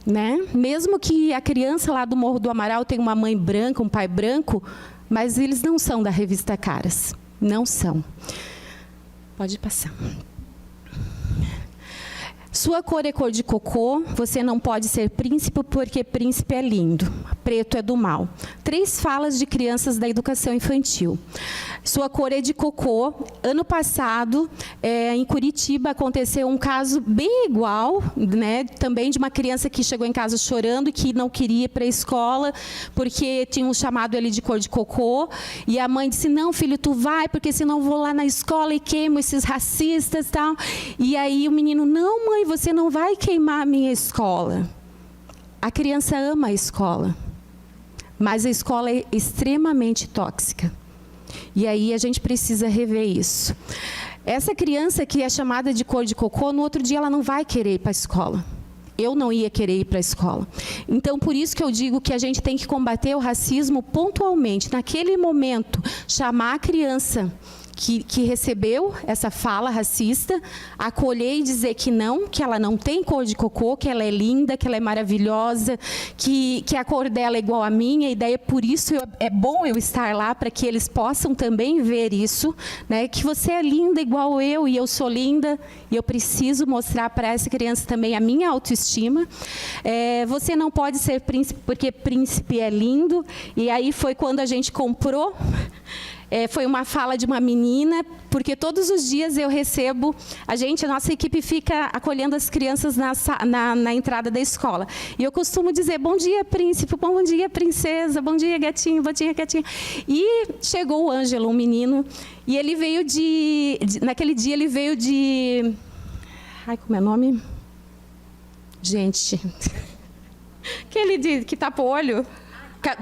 Speaker 4: Né? Mesmo que a criança lá do Morro do Amaral tenha uma mãe branca, um pai branco, mas eles não são da revista Caras. Não são. Pode passar. Sua cor é cor de cocô, você não pode ser príncipe porque príncipe é lindo. Preto é do mal. 3 falas de crianças da educação infantil. Sua cor é de cocô. Ano passado, em Curitiba, aconteceu um caso bem igual, né? Também de uma criança que chegou em casa chorando e que não queria ir para a escola porque tinham chamado ele de cor de cocô. E a mãe disse: não, filho, tu vai, porque senão eu vou lá na escola e queimo esses racistas e tal. E aí o menino: não, mãe, você não vai queimar a minha escola. A criança ama a escola, mas a escola é extremamente tóxica. E aí a gente precisa rever isso. Essa criança que é chamada de cor de cocô, no outro dia ela não vai querer ir para a escola. Eu não ia querer ir para a escola. Então, por isso que eu digo que a gente tem que combater o racismo pontualmente. Naquele momento, chamar a criança que recebeu essa fala racista, acolher e dizer que não, que ela não tem cor de cocô, que ela é linda, que ela é maravilhosa, que a cor dela é igual à minha, e daí por isso é bom eu estar lá, para que eles possam também ver isso, né? Que você é linda igual eu, e eu sou linda, e eu preciso mostrar para essa criança também a minha autoestima. Você não pode ser príncipe porque príncipe é lindo, e aí foi quando a gente comprou. Foi uma fala de uma menina, porque todos os dias eu recebo, a nossa equipe fica acolhendo as crianças na entrada da escola. E eu costumo dizer: bom dia, príncipe, bom dia, princesa, bom dia, gatinho, bom dia, gatinha. E chegou o Ângelo, um menino, e ele veio naquele dia ele veio de... Ai, como é o nome? Gente... Aquele que tapa o olho...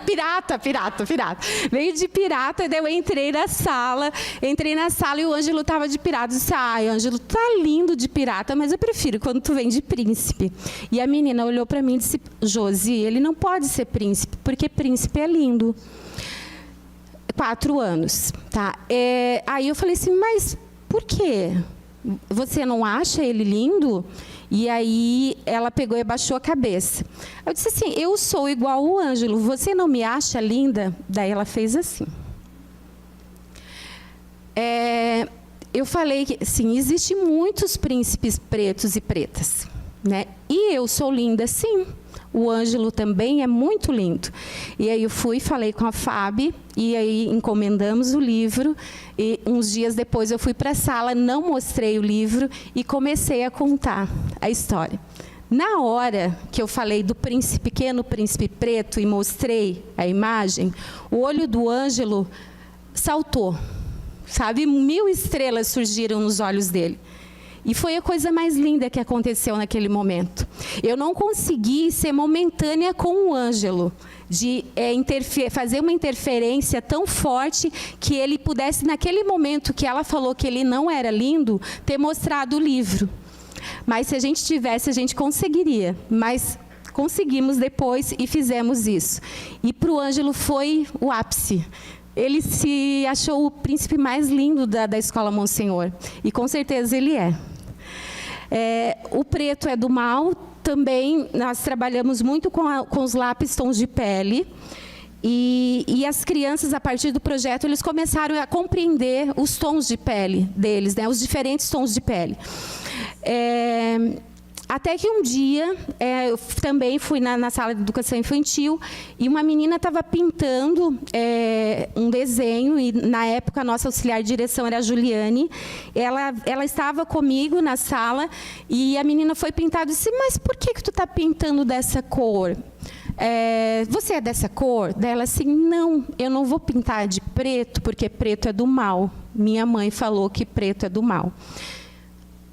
Speaker 4: Pirata. Veio de pirata, e daí eu entrei na sala e o Ângelo estava de pirata. Eu disse: ai, Ângelo, tá lindo de pirata, mas eu prefiro quando tu vem de príncipe. E a menina olhou para mim e disse: Josi, ele não pode ser príncipe, porque príncipe é lindo. 4 anos, tá? Aí eu falei assim: mas por quê? Você não acha ele lindo? E aí ela pegou e abaixou a cabeça. Eu disse assim: eu sou igual o Ângelo, você não me acha linda? Daí ela fez assim. Eu falei que, sim, existem muitos príncipes pretos e pretas, né? E eu sou linda, sim. O Ângelo também é muito lindo. E aí eu falei com a Fábio, e aí encomendamos o livro, e uns dias depois eu fui para a sala, não mostrei o livro, e comecei a contar a história. Na hora que eu falei do pequeno príncipe preto e mostrei a imagem, o olho do Ângelo saltou, sabe? 1000 estrelas surgiram nos olhos dele. E foi a coisa mais linda que aconteceu naquele momento. Eu não consegui ser momentânea com o Ângelo, de fazer uma interferência tão forte que ele pudesse, naquele momento que ela falou que ele não era lindo, ter mostrado o livro. Mas se a gente tivesse, a gente conseguiria. Mas conseguimos depois e fizemos isso. E para o Ângelo foi o ápice. Ele se achou o príncipe mais lindo da Escola Monsenhor. E com certeza ele é. O preto é do mal. Também nós trabalhamos muito com os lápis tons de pele. E as crianças, a partir do projeto, eles começaram a compreender os tons de pele deles, né? Os diferentes tons de pele. Até que um dia, eu também fui na sala de educação infantil e uma menina estava pintando um desenho, e na época a nossa auxiliar de direção era a Juliane. Ela estava comigo na sala e a menina foi pintar e disse: mas por que tu está pintando dessa cor? Você é dessa cor? Daí ela assim: não, eu não vou pintar de preto porque preto é do mal. Minha mãe falou que preto é do mal.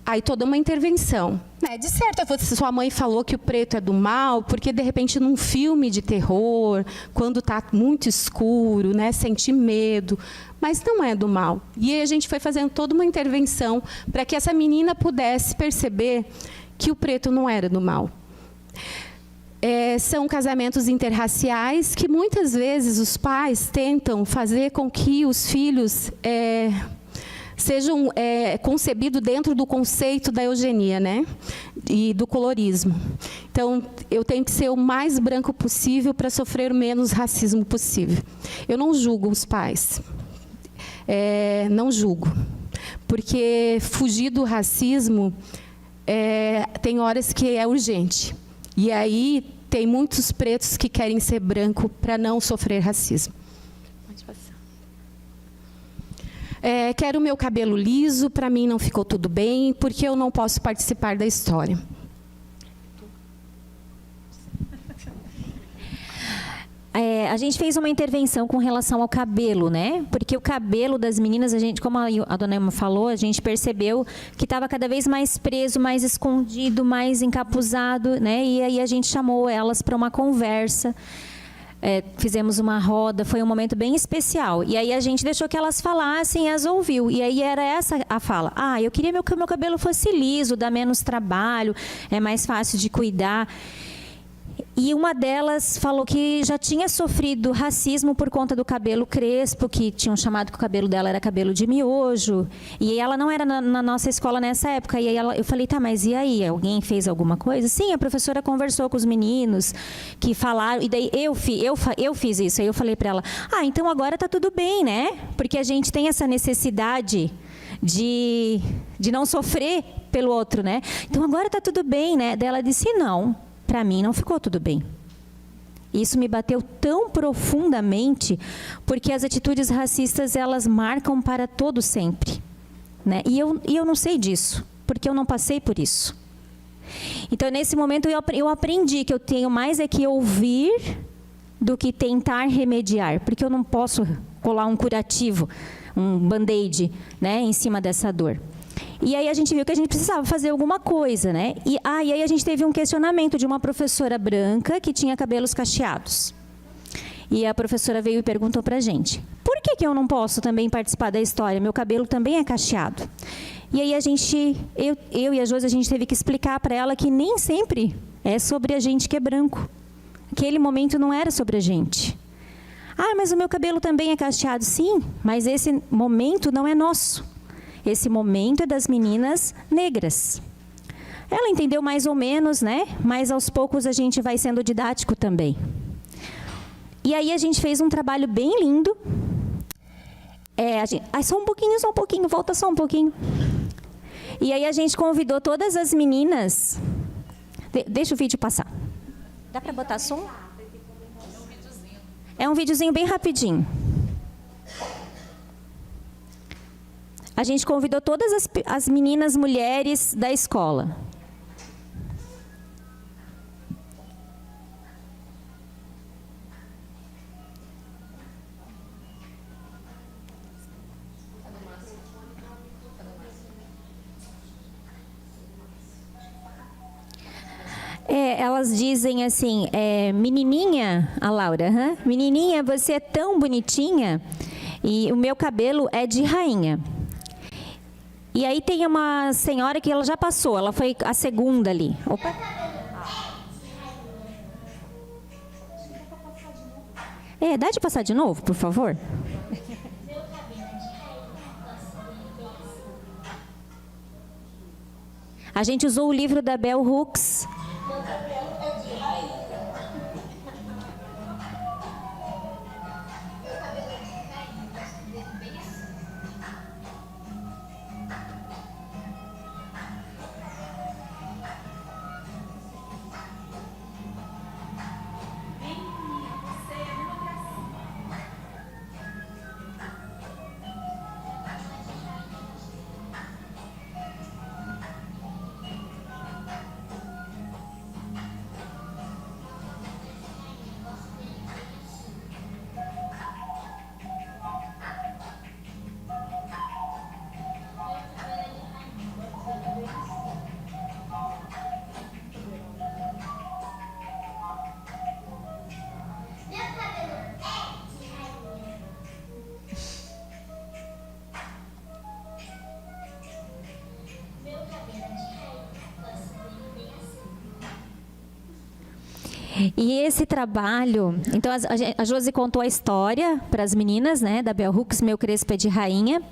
Speaker 4: Aí toda uma intervenção. De certo, sua mãe falou que o preto é do mal, porque de repente num filme de terror, quando está muito escuro, né, sente medo, mas não é do mal. E aí a gente foi fazendo toda uma intervenção para que essa menina pudesse perceber que o preto não era do mal. São casamentos interraciais que muitas vezes os pais tentam fazer com que os filhos sejam concebidos dentro do conceito da eugenia, né? E do colorismo. Então, eu tenho que ser o mais branco possível para sofrer o menos racismo possível. Eu não julgo os pais. Não julgo. Porque fugir do racismo tem horas que é urgente. E aí tem muitos pretos que querem ser branco para não sofrer racismo. Pode passar. Quero o meu cabelo liso, para mim não ficou tudo bem, porque eu não posso participar da história.
Speaker 5: A gente fez uma intervenção com relação ao cabelo, né? Porque o cabelo das meninas, como a dona Emma falou, a gente percebeu que estava cada vez mais preso, mais escondido, mais encapuzado, né? E aí a gente chamou elas para uma conversa. Fizemos uma roda, foi um momento bem especial. E aí a gente deixou que elas falassem e as ouviu. E aí era essa a fala: eu queria que meu cabelo fosse liso, dá menos trabalho, é mais fácil de cuidar. E uma delas falou que já tinha sofrido racismo por conta do cabelo crespo, que tinham chamado que o cabelo dela era cabelo de miojo. E ela não era na nossa escola nessa época. E aí eu falei: tá, mas e aí? Alguém fez alguma coisa? Sim, a professora conversou com os meninos que falaram. E daí eu fiz isso. Aí eu falei para ela: então agora tá tudo bem, né? Porque a gente tem essa necessidade de não sofrer pelo outro, né? Então agora tá tudo bem, né? Daí ela disse: não. Para mim não ficou tudo bem. Isso me bateu tão profundamente, porque as atitudes racistas, elas marcam para todo sempre, né? E eu não sei disso, porque eu não passei por isso. Então, nesse momento, eu aprendi que eu tenho mais que ouvir do que tentar remediar, porque eu não posso colar um curativo, um band-aid, né, em cima dessa dor. E aí a gente viu que a gente precisava fazer alguma coisa, né? E aí a gente teve um questionamento de uma professora branca que tinha cabelos cacheados. E a professora veio e perguntou para a gente: por que eu não posso também participar da história? Meu cabelo também é cacheado. E aí eu e a Josi, a gente teve que explicar para ela que nem sempre é sobre a gente que é branco. Aquele momento não era sobre a gente. Mas o meu cabelo também é cacheado. Sim, mas esse momento não é nosso. Esse momento é das meninas negras. Ela entendeu mais ou menos, né? Mas aos poucos a gente vai sendo didático também. E aí a gente fez um trabalho bem lindo. Só um pouquinho, volta só um pouquinho. E aí a gente convidou todas as meninas. Deixa o vídeo passar. Dá para botar som? É um videozinho bem rapidinho. A gente convidou todas as meninas mulheres da escola. Elas dizem assim, menininha, a Laura, menininha, você é tão bonitinha e o meu cabelo é de rainha. E aí tem uma senhora que ela já passou, ela foi a segunda ali. Opa. Dá de passar de novo, por favor? A gente usou o livro da Bell Hooks. E esse trabalho, então a Josi contou a história para as meninas, né, da Bell Hooks, Meu Crespo é de Rainha.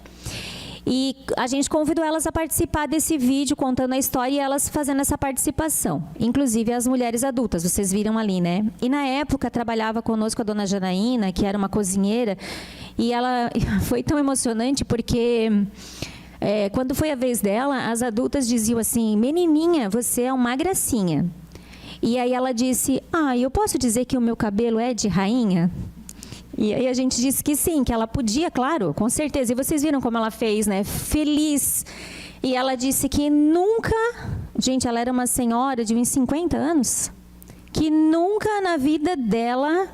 Speaker 5: E a gente convidou elas a participar desse vídeo, contando a história e elas fazendo essa participação. Inclusive as mulheres adultas, vocês viram ali, né? E na época trabalhava conosco a dona Janaína, que era uma cozinheira, e ela foi tão emocionante porque quando foi a vez dela, as adultas diziam assim, menininha, você é uma gracinha. E aí ela disse, eu posso dizer que o meu cabelo é de rainha? E aí a gente disse que sim, que ela podia, claro, com certeza. E vocês viram como ela fez, né? Feliz. E ela disse que nunca... Gente, ela era uma senhora de uns 50 anos. Que nunca na vida dela,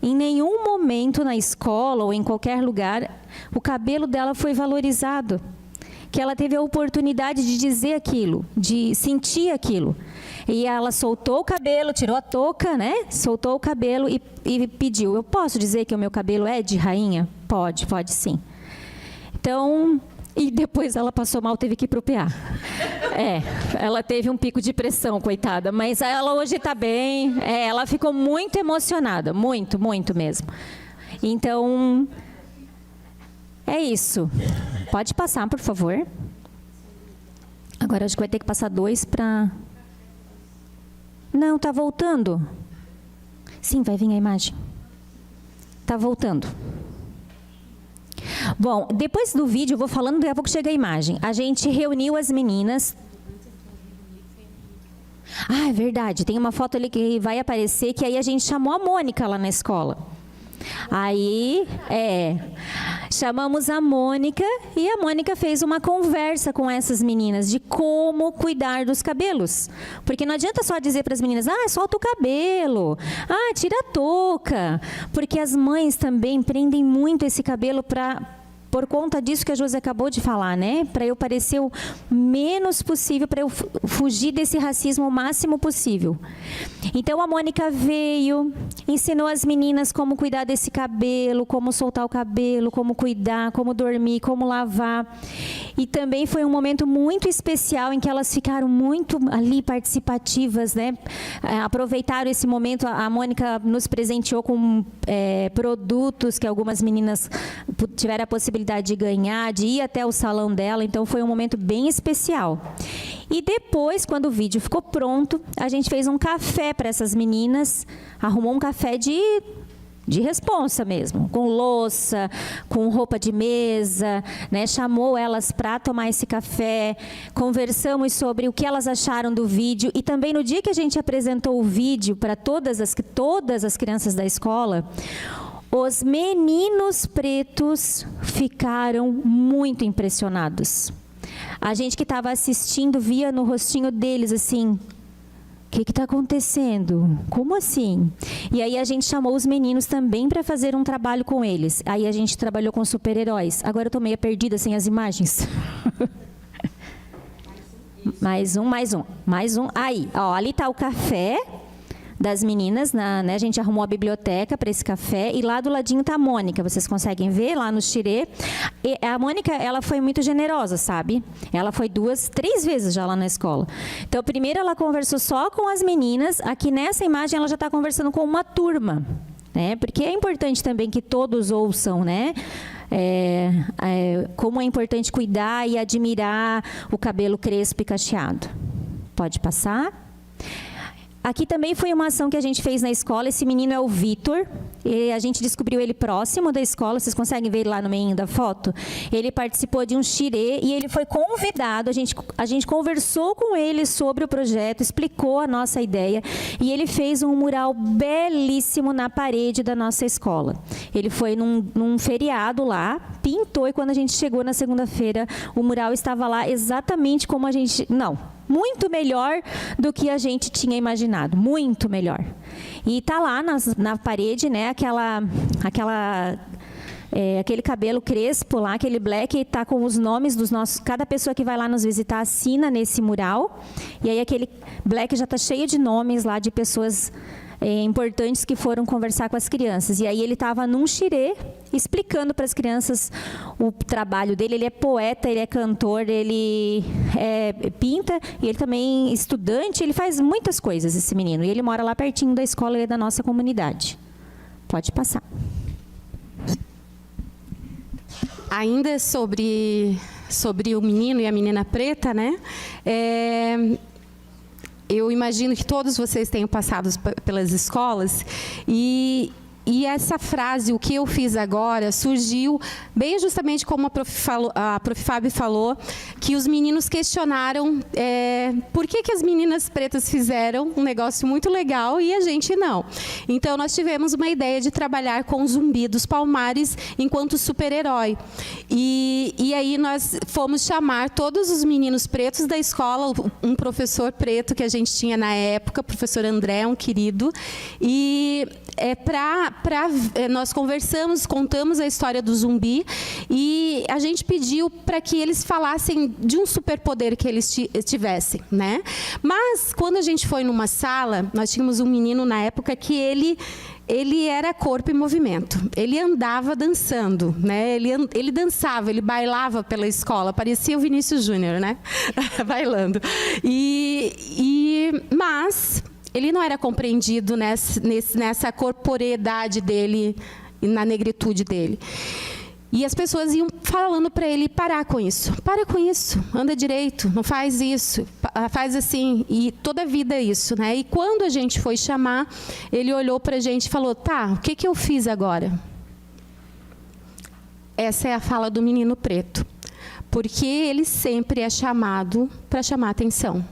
Speaker 5: em nenhum momento na escola ou em qualquer lugar, o cabelo dela foi valorizado. Que ela teve a oportunidade de dizer aquilo, de sentir aquilo. E ela soltou o cabelo, tirou a touca, né? Soltou o cabelo e pediu, eu posso dizer que o meu cabelo é de rainha? Pode sim. Então, e depois ela passou mal, teve que ir pro PA. Ela teve um pico de pressão, coitada. Mas ela hoje está bem. Ela ficou muito emocionada, muito, muito mesmo. Então, é isso. Pode passar, por favor. Agora acho que vai ter que passar 2 para... Não, está voltando. Sim, vai vir a imagem. Está voltando. Bom, depois do vídeo, eu vou falando, daqui a pouco chega a imagem. A gente reuniu as meninas. É verdade. Tem uma foto ali que vai aparecer, que aí a gente chamou a Mônica lá na escola. Aí, chamamos a Mônica e a Mônica fez uma conversa com essas meninas de como cuidar dos cabelos. Porque não adianta só dizer para as meninas, solta o cabelo, tira a touca. Porque as mães também prendem muito esse cabelo por conta disso que a Josi acabou de falar, né? Para eu parecer o menos possível, para eu fugir desse racismo o máximo possível. Então, a Mônica veio, ensinou as meninas como cuidar desse cabelo, como soltar o cabelo, como cuidar, como dormir, como lavar. E também foi um momento muito especial em que elas ficaram muito ali participativas, né? Aproveitaram esse momento, a Mônica nos presenteou com produtos que algumas meninas tiveram a possibilidade de ganhar, de ir até o salão dela, então foi um momento bem especial. E depois, quando o vídeo ficou pronto, a gente fez um café para essas meninas, arrumou um café de responsa mesmo, com louça, com roupa de mesa, né? Chamou elas para tomar esse café, conversamos sobre o que elas acharam do vídeo e também no dia que a gente apresentou o vídeo para todas as crianças da escola, os meninos pretos ficaram muito impressionados. A gente que estava assistindo via no rostinho deles assim, o que está acontecendo? Como assim? E aí a gente chamou os meninos também para fazer um trabalho com eles. Aí a gente trabalhou com super-heróis. Agora eu estou meio perdida sem as imagens. Mais um. Aí, ó, ali está o café das meninas, né? A gente arrumou a biblioteca para esse café e lá do ladinho está a Mônica, vocês conseguem ver lá no xirê. E a Mônica, ela foi muito generosa, sabe? Ela foi 2, 3 vezes já lá na escola. Então, primeiro ela conversou só com as meninas, aqui nessa imagem ela já está conversando com uma turma, né? Porque é importante também que todos ouçam, né? Como é importante cuidar e admirar o cabelo crespo e cacheado. Pode passar. Aqui também foi uma ação que a gente fez na escola. Esse menino é o Vitor. A gente descobriu ele próximo da escola. Vocês conseguem ver ele lá no meio da foto? Ele participou de um xirê e ele foi convidado. A gente conversou com ele sobre o projeto, explicou a nossa ideia e ele fez um mural belíssimo na parede da nossa escola. Ele foi num feriado lá, pintou e quando a gente chegou na segunda-feira, o mural estava lá exatamente como a gente... muito melhor do que a gente tinha imaginado, muito melhor. E tá lá na parede, né, aquele cabelo crespo lá, aquele black, tá com os nomes dos nossos... Cada pessoa que vai lá nos visitar assina nesse mural. E aí aquele black já tá cheio de nomes lá de pessoas importantes que foram conversar com as crianças. E aí ele estava num xirê explicando para as crianças o trabalho dele. Ele é poeta, ele é cantor, ele pinta e ele também é estudante. Ele faz muitas coisas, esse menino. E ele mora lá pertinho da escola e da nossa comunidade. Pode passar.
Speaker 4: Ainda sobre o menino e a menina preta, né? Eu imagino que todos vocês tenham passado pelas escolas e essa frase, o que eu fiz agora, surgiu bem justamente como a Prof. Fábio falou, que os meninos questionaram por que as meninas pretas fizeram um negócio muito legal e a gente não. Então, nós tivemos uma ideia de trabalhar com o Zumbi dos Palmares enquanto super-herói. E aí nós fomos chamar todos os meninos pretos da escola, um professor preto que a gente tinha na época, o professor André, um querido, e nós contamos a história do Zumbi e a gente pediu para que eles falassem de um superpoder que eles tivessem, né? Mas quando a gente foi numa sala, nós tínhamos um menino na época que ele era corpo e movimento. Ele andava dançando, né? Ele dançava, ele bailava pela escola, parecia o Vinícius Júnior, né? Bailando. Mas ele não era compreendido nessa corporeidade dele e na negritude dele. E as pessoas iam falando para ele parar com isso. Para com isso, anda direito, não faz isso, faz assim. E toda a vida é isso, né? E quando a gente foi chamar, ele olhou para a gente e falou, tá, o que eu fiz agora? Essa é a fala do menino preto. Porque ele sempre é chamado para chamar atenção.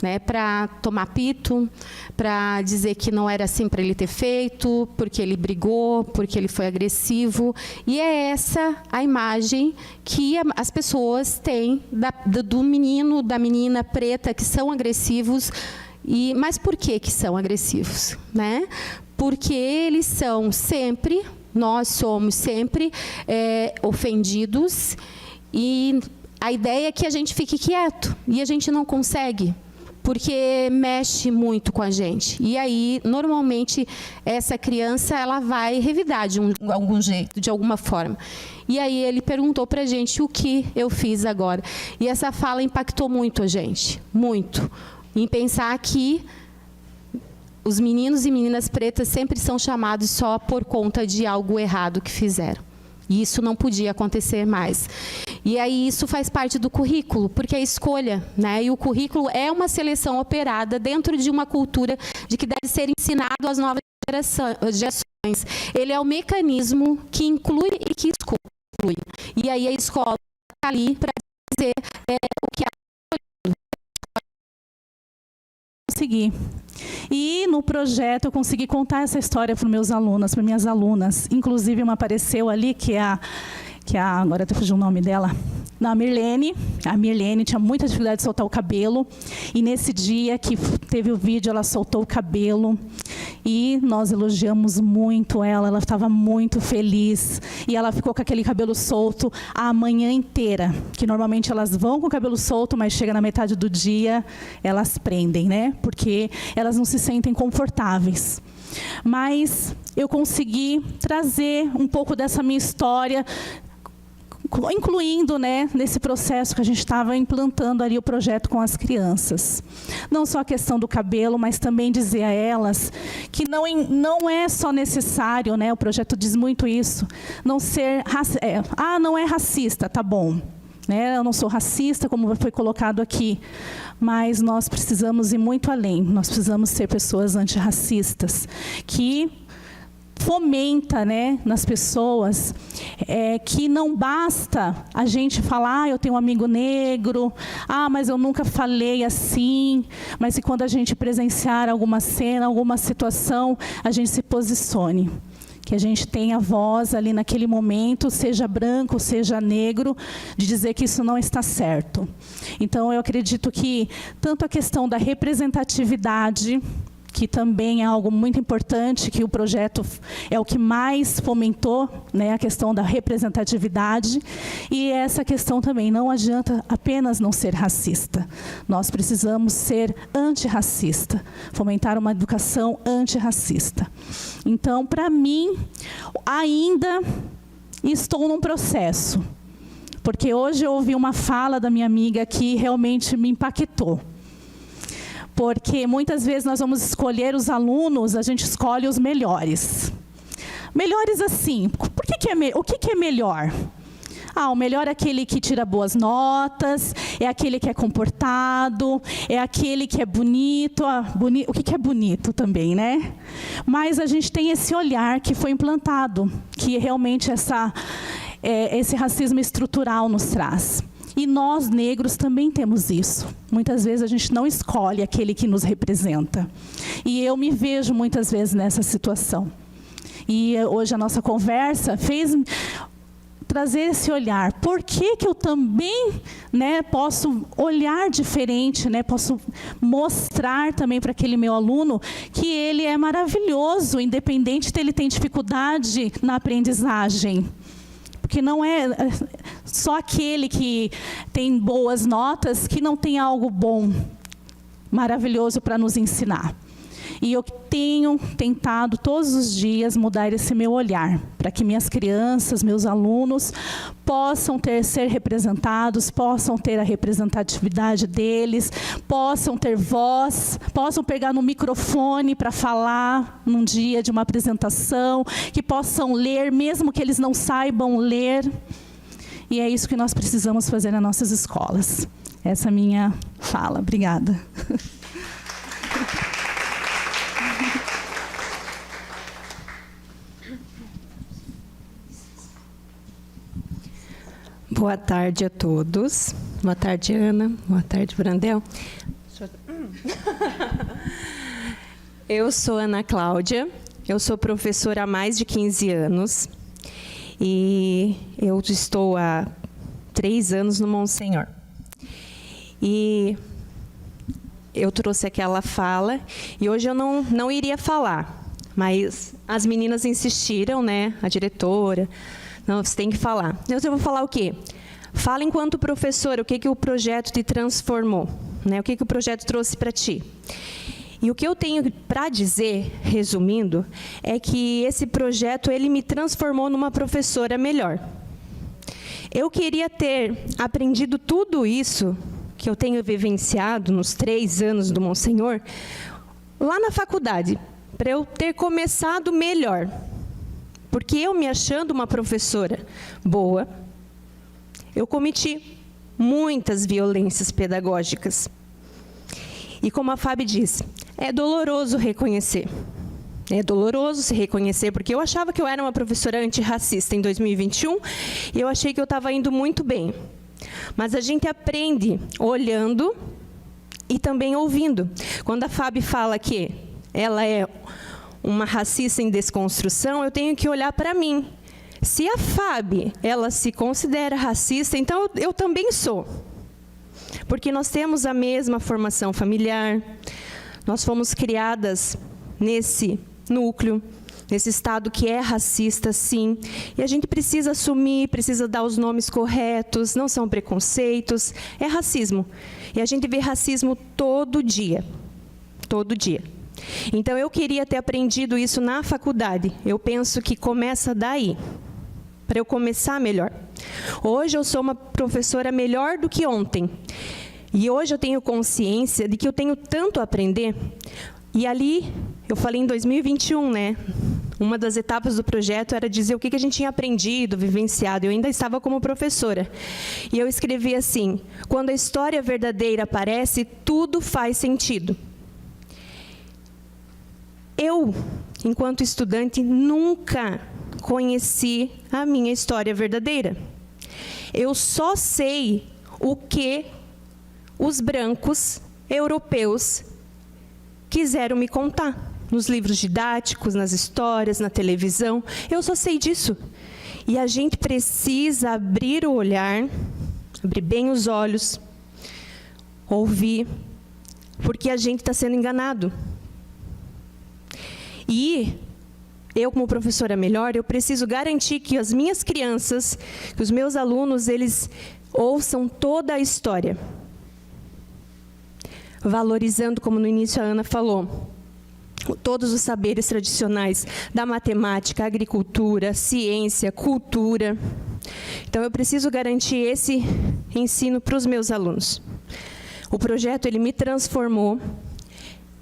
Speaker 4: Né, para tomar pito, para dizer que não era assim para ele ter feito, porque ele brigou, porque ele foi agressivo. E é essa a imagem que as pessoas têm do menino, da menina preta, que são agressivos. Mas por que são agressivos? Né? Porque eles são sempre, nós somos sempre ofendidos, e a ideia é que a gente fique quieto, e a gente não consegue. Porque mexe muito com a gente. E aí, normalmente, essa criança ela vai revidar de algum jeito, de alguma forma. E aí ele perguntou para a gente o que eu fiz agora. E essa fala impactou muito a gente, muito. Em pensar que os meninos e meninas pretas sempre são chamados só por conta de algo errado que fizeram. E isso não podia acontecer mais. E aí isso faz parte do currículo, porque é escolha, né? E o currículo é uma seleção operada dentro de uma cultura de que deve ser ensinado às novas gerações. Ele é o mecanismo que inclui e que exclui. E aí a escola está ali para dizer o que
Speaker 6: consegui. E no projeto eu consegui contar essa história para os meus alunos, para minhas alunas. Inclusive uma apareceu ali que agora até fugiu o nome dela. Não, a Mirlene tinha muita dificuldade de soltar o cabelo. E nesse dia que teve o vídeo, ela soltou o cabelo. E nós elogiamos muito ela estava muito feliz. E ela ficou com aquele cabelo solto a manhã inteira. Que normalmente elas vão com o cabelo solto, mas chega na metade do dia, elas prendem, né? Porque elas não se sentem confortáveis. Mas eu consegui trazer um pouco dessa minha história, incluindo, né, nesse processo que a gente estava implantando ali o projeto com as crianças. Não só a questão do cabelo, mas também dizer a elas que não é só necessário, né, o projeto diz muito isso, não ser, não é racista, tá bom. Né, eu não sou racista, como foi colocado aqui, mas nós precisamos ir muito além. Nós precisamos ser pessoas antirracistas, que fomenta, né, nas pessoas que não basta a gente falar, eu tenho um amigo negro, mas eu nunca falei assim, mas que quando a gente presenciar alguma cena, alguma situação, a gente se posicione. Que a gente tenha voz ali naquele momento, seja branco, seja negro, de dizer que isso não está certo. Então, eu acredito que tanto a questão da representatividade, que também é algo muito importante, que o projeto é o que mais fomentou, né, a questão da representatividade, e essa questão também, não adianta apenas não ser racista. Nós precisamos ser antirracista, fomentar uma educação antirracista. Então, para mim, ainda estou num processo, porque hoje eu ouvi uma fala da minha amiga que realmente me impactou. Porque muitas vezes nós vamos escolher os alunos, a gente escolhe os melhores. Melhores assim, o que é melhor? O melhor é aquele que tira boas notas, é aquele que é comportado, é aquele que é bonito. O que é bonito também, né? Mas a gente tem esse olhar que foi implantado, que realmente esse racismo estrutural nos traz. E nós, negros, também temos isso. Muitas vezes a gente não escolhe aquele que nos representa. E eu me vejo muitas vezes nessa situação. E hoje a nossa conversa fez trazer esse olhar. Por que eu também, né, posso olhar diferente, né, posso mostrar também para aquele meu aluno que ele é maravilhoso, independente de ele ter dificuldade na aprendizagem. Porque não é só aquele que tem boas notas que não tem algo bom, maravilhoso para nos ensinar. E eu tenho tentado todos os dias mudar esse meu olhar, para que minhas crianças, meus alunos, possam ser representados, possam ter a representatividade deles, possam ter voz, possam pegar no microfone para falar num dia de uma apresentação, que possam ler, mesmo que eles não saibam ler. E é isso que nós precisamos fazer nas nossas escolas. Essa é a minha fala. Obrigada.
Speaker 7: Boa tarde a todos. Boa tarde, Ana. Boa tarde, Brandel. Eu sou Ana Cláudia. Eu sou professora há mais de 15 anos. E eu estou há 3 anos no Monsenhor. E eu trouxe aquela fala. E hoje eu não iria falar. Mas as meninas insistiram, né? A diretora... Não, você tem que falar. Eu vou falar o quê? Fala enquanto professora, o que o projeto te transformou, né? O que o projeto trouxe para ti. E o que eu tenho para dizer, resumindo, é que esse projeto ele me transformou numa professora melhor. Eu queria ter aprendido tudo isso que eu tenho vivenciado nos 3 anos do Monsenhor, lá na faculdade, para eu ter começado melhor. Porque eu, me achando uma professora boa, eu cometi muitas violências pedagógicas. E como a Fábio disse, é doloroso reconhecer. É doloroso se reconhecer, porque eu achava que eu era uma professora antirracista em 2021, e eu achei que eu estava indo muito bem. Mas a gente aprende olhando e também ouvindo. Quando a Fábio fala que ela é uma racista em desconstrução, eu tenho que olhar para mim. Se a Fábio, ela se considera racista, então eu também sou. Porque nós temos a mesma formação familiar, nós fomos criadas nesse núcleo, nesse Estado que é racista, sim. E a gente precisa assumir, precisa dar os nomes corretos, não são preconceitos, é racismo. E a gente vê racismo todo dia. Todo dia. Então, eu queria ter aprendido isso na faculdade. Eu penso que começa daí, para eu começar melhor. Hoje, eu sou uma professora melhor do que ontem. E hoje eu tenho consciência de que eu tenho tanto a aprender. E ali, eu falei em 2021, né? Uma das etapas do projeto era dizer o que a gente tinha aprendido, vivenciado. Eu ainda estava como professora. E eu escrevi assim: quando a história verdadeira aparece, tudo faz sentido. Eu, enquanto estudante, nunca conheci a minha história verdadeira. Eu só sei o que os brancos europeus quiseram me contar. Nos livros didáticos, nas histórias, na televisão. Eu só sei disso. E a gente precisa abrir o olhar, abrir bem os olhos, ouvir, porque a gente está sendo enganado. E eu, como professora melhor, eu preciso garantir que as minhas crianças, que os meus alunos, eles ouçam toda a história. Valorizando, como no início a Ana falou, todos os saberes tradicionais da matemática, agricultura, ciência, cultura. Então, eu preciso garantir esse ensino para os meus alunos. O projeto, ele me transformou.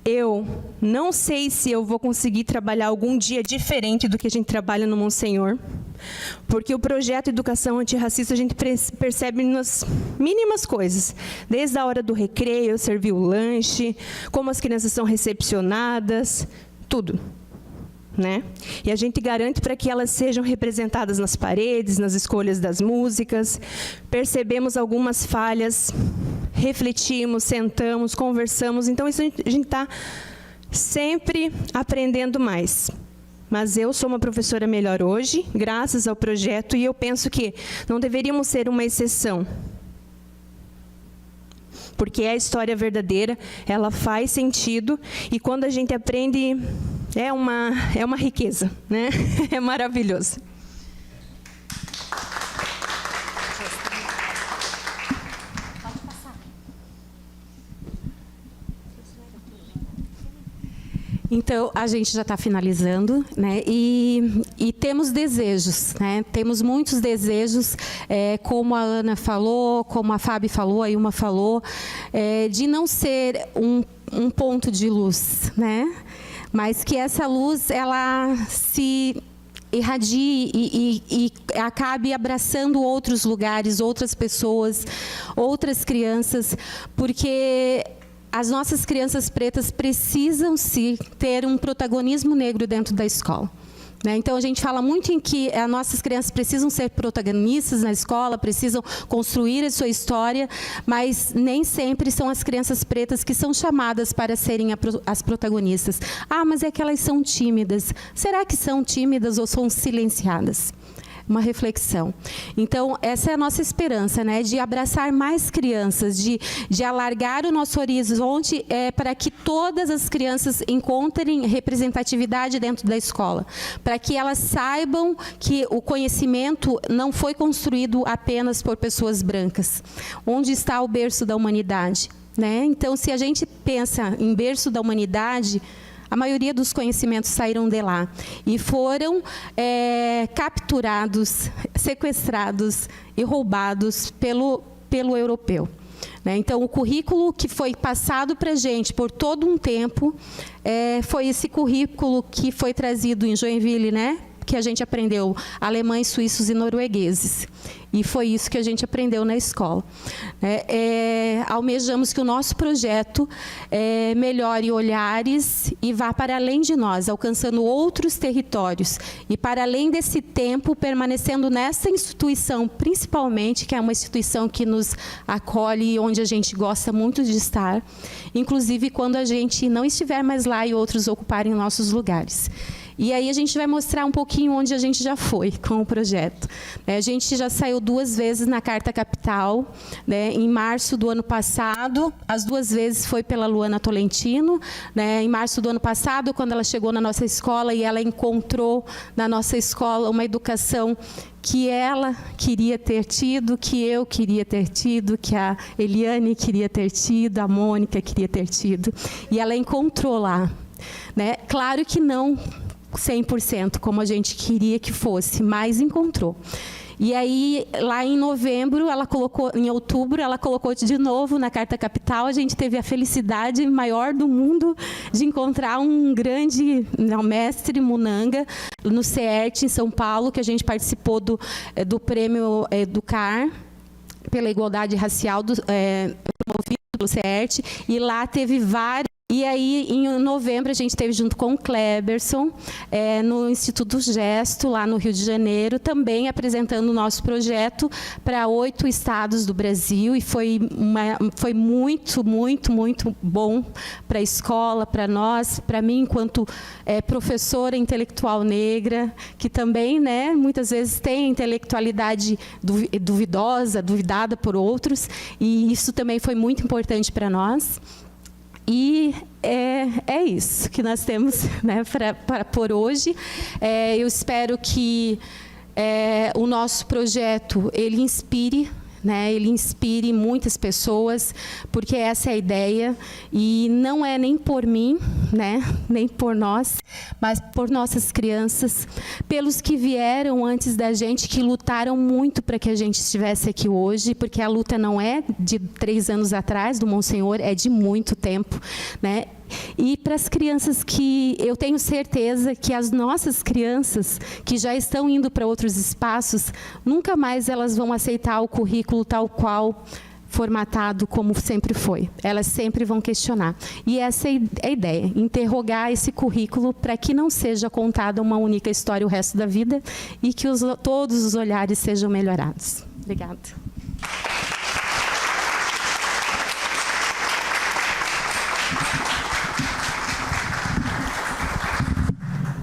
Speaker 7: Eu não sei se eu vou conseguir trabalhar algum dia diferente do que a gente trabalha no Monsenhor, porque o projeto Educação Antirracista a gente percebe nas mínimas coisas, desde a hora do recreio, eu servir o lanche, como as crianças são recepcionadas, tudo, né? E a gente garante para que elas sejam representadas nas paredes, nas escolhas das músicas. Percebemos algumas falhas, refletimos, sentamos, conversamos. Então, isso a gente está sempre aprendendo mais. Mas eu sou uma professora melhor hoje, graças ao projeto, e eu penso que não deveríamos ser uma exceção. Porque a história verdadeira, ela faz sentido, e quando a gente aprende, é uma riqueza, né? É maravilhoso.
Speaker 4: Então, a gente já está finalizando, né? E temos desejos, né? Temos muitos desejos, como a Ana falou, como a Fábio falou, a Ilma falou, de não ser um ponto de luz, né? Mas que essa luz, ela se irradie e acabe abraçando outros lugares, outras pessoas, outras crianças, porque as nossas crianças pretas precisam, sim, ter um protagonismo negro dentro da escola. Então, a gente fala muito em que as nossas crianças precisam ser protagonistas na escola, precisam construir a sua história, mas nem sempre são as crianças pretas que são chamadas para serem as protagonistas. Ah, mas é que elas são tímidas. Será que são tímidas ou são silenciadas? Uma reflexão. Então, essa é a nossa esperança, né? De abraçar mais crianças, de alargar o nosso horizonte para que todas as crianças encontrem representatividade dentro da escola, para que elas saibam que o conhecimento não foi construído apenas por pessoas brancas. Onde está o berço da humanidade, né? Então, se a gente pensa em berço da humanidade, a maioria dos conhecimentos saíram de lá e foram capturados, sequestrados e roubados pelo europeu. Então, o currículo que foi passado para a gente por todo um tempo foi esse currículo que foi trazido em Joinville, né? Que a gente aprendeu alemães, suíços e noruegueses. E foi isso que a gente aprendeu na escola. Almejamos que o nosso projeto melhore olhares e vá para além de nós, alcançando outros territórios. E para além desse tempo, permanecendo nessa instituição, principalmente, que é uma instituição que nos acolhe e onde a gente gosta muito de estar, inclusive quando a gente não estiver mais lá e outros ocuparem nossos lugares. E aí a gente vai mostrar um pouquinho onde a gente já foi com o projeto. A gente já saiu 2 vezes na Carta Capital, né, em março do ano passado, as 2 vezes foi pela Luana Tolentino, né, em março do ano passado, quando ela chegou na nossa escola e ela encontrou na nossa escola uma educação que ela queria ter tido, que eu queria ter tido, que a Eliane queria ter tido, a Mônica queria ter tido. E ela encontrou lá, né? Claro que não 100% como a gente queria que fosse, mas encontrou. E aí, lá em novembro, ela colocou, em outubro, ela colocou de novo na Carta Capital. A gente teve a felicidade maior do mundo de encontrar um grande mestre Munanga no CERT, em São Paulo, que a gente participou do Prêmio Educar pela Igualdade Racial, promovido pelo CERT, e lá teve vários. E aí, em novembro, a gente esteve junto com o Kleberson, no Instituto Gesto, lá no Rio de Janeiro, também apresentando o nosso projeto para 8 estados do Brasil. E foi muito, muito, muito bom para a escola, para nós, para mim, enquanto professora intelectual negra, que também, né, muitas vezes tem intelectualidade duvidada por outros. E isso também foi muito importante para nós. E é isso que nós temos, né, para por hoje. Eu espero que o nosso projeto ele inspire, né, ele inspire muitas pessoas, porque essa é a ideia. E não é nem por mim, né, nem por nós, mas por nossas crianças, pelos que vieram antes da gente, que lutaram muito para que a gente estivesse aqui hoje, porque a luta não é de 3 anos atrás, do Monsenhor, é de muito tempo, né? E para as crianças que eu tenho certeza que as nossas crianças que já estão indo para outros espaços, nunca mais elas vão aceitar o currículo tal qual formatado como sempre foi. Elas sempre vão questionar. E essa é a ideia, interrogar esse currículo para que não seja contada uma única história o resto da vida e que todos os olhares sejam melhorados. Obrigada.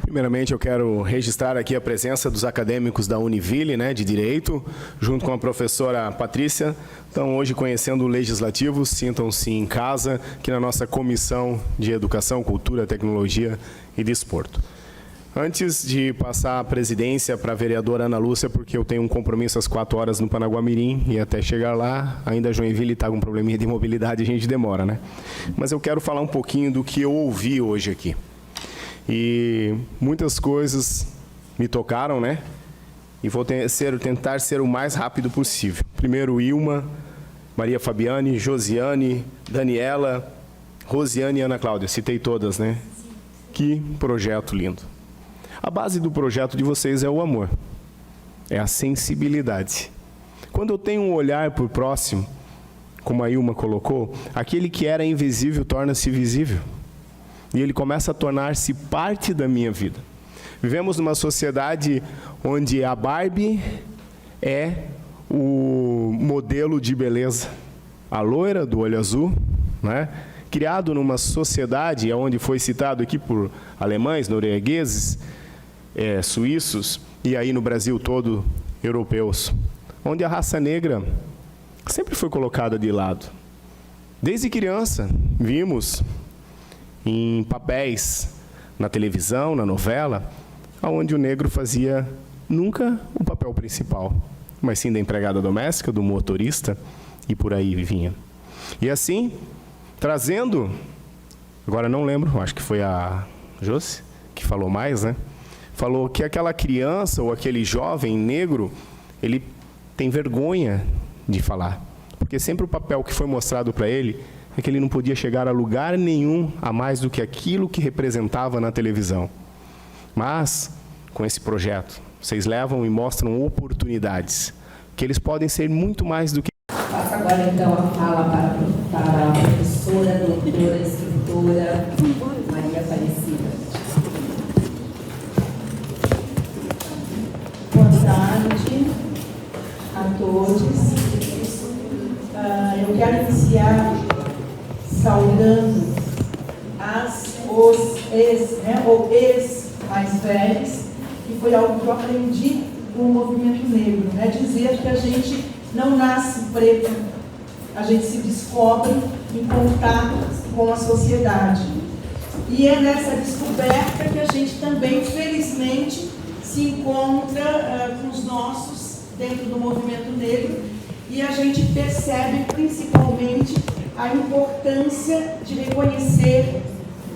Speaker 1: Primeiramente, eu quero registrar aqui a presença dos acadêmicos da Univille, né, de Direito, junto com a professora Patrícia. Então, hoje, conhecendo o Legislativo, sintam-se em casa, aqui na nossa Comissão de Educação, Cultura, Tecnologia e Desporto. Antes de passar a presidência para a vereadora Ana Lúcia, porque eu tenho um compromisso às 4 horas no Panaguamirim, e até chegar lá, ainda Joinville está com um probleminha de mobilidade, a gente demora, né? Mas eu quero falar um pouquinho do que eu ouvi hoje aqui. E muitas coisas me tocaram, né? E vou tentar ser o mais rápido possível. Primeiro, Ilma, Maria Fabiane, Josiane, Daniela, Rosiane e Ana Cláudia. Citei todas, né? Que projeto lindo. A base do projeto de vocês é o amor. É a sensibilidade. Quando eu tenho um olhar para o próximo, como a Ilma colocou, aquele que era invisível torna-se visível. E ele começa a tornar-se parte da minha vida. Vivemos numa sociedade onde a Barbie é o modelo de beleza. A loira do olho azul, né? Criado numa sociedade onde foi citado aqui por alemães, noruegueses, suíços, e aí no Brasil todo, europeus, onde a raça negra sempre foi colocada de lado. Desde criança, vimos em papéis, na televisão, na novela, onde o negro fazia nunca o papel principal, mas sim da empregada doméstica, do motorista, e por aí vinha. E assim, trazendo, agora não lembro, acho que foi a Josi que falou mais, né? Falou que aquela criança ou aquele jovem negro, ele tem vergonha de falar, porque sempre o papel que foi mostrado para ele é que ele não podia chegar a lugar nenhum a mais do que aquilo que representava na televisão. Mas, com esse projeto, vocês levam e mostram oportunidades, que eles podem ser muito mais do que...
Speaker 8: Passo agora, então, a fala para a professora, doutora, escritora, Maria Aparecida. Boa tarde a todos. Eu quero iniciar saudando os ex-alunos
Speaker 9: mais velhos, que foi algo que eu aprendi com o movimento negro, né? Dizer que a gente não nasce preto, a gente se descobre em contato com a sociedade. E é nessa descoberta que a gente também, felizmente, se encontra com os nossos dentro do movimento negro, e a gente percebe principalmente a importância de reconhecer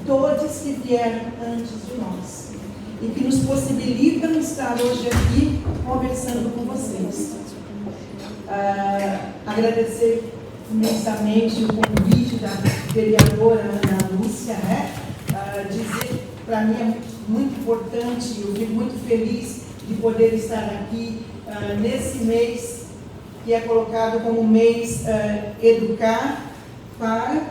Speaker 9: todos que vieram antes de nós e que nos possibilitam estar hoje aqui conversando com vocês. Agradecer imensamente o convite da vereadora Ana Lúcia, né? Dizer que para mim é muito importante, eu fico muito feliz de poder estar aqui nesse mês que é colocado como mês Educar para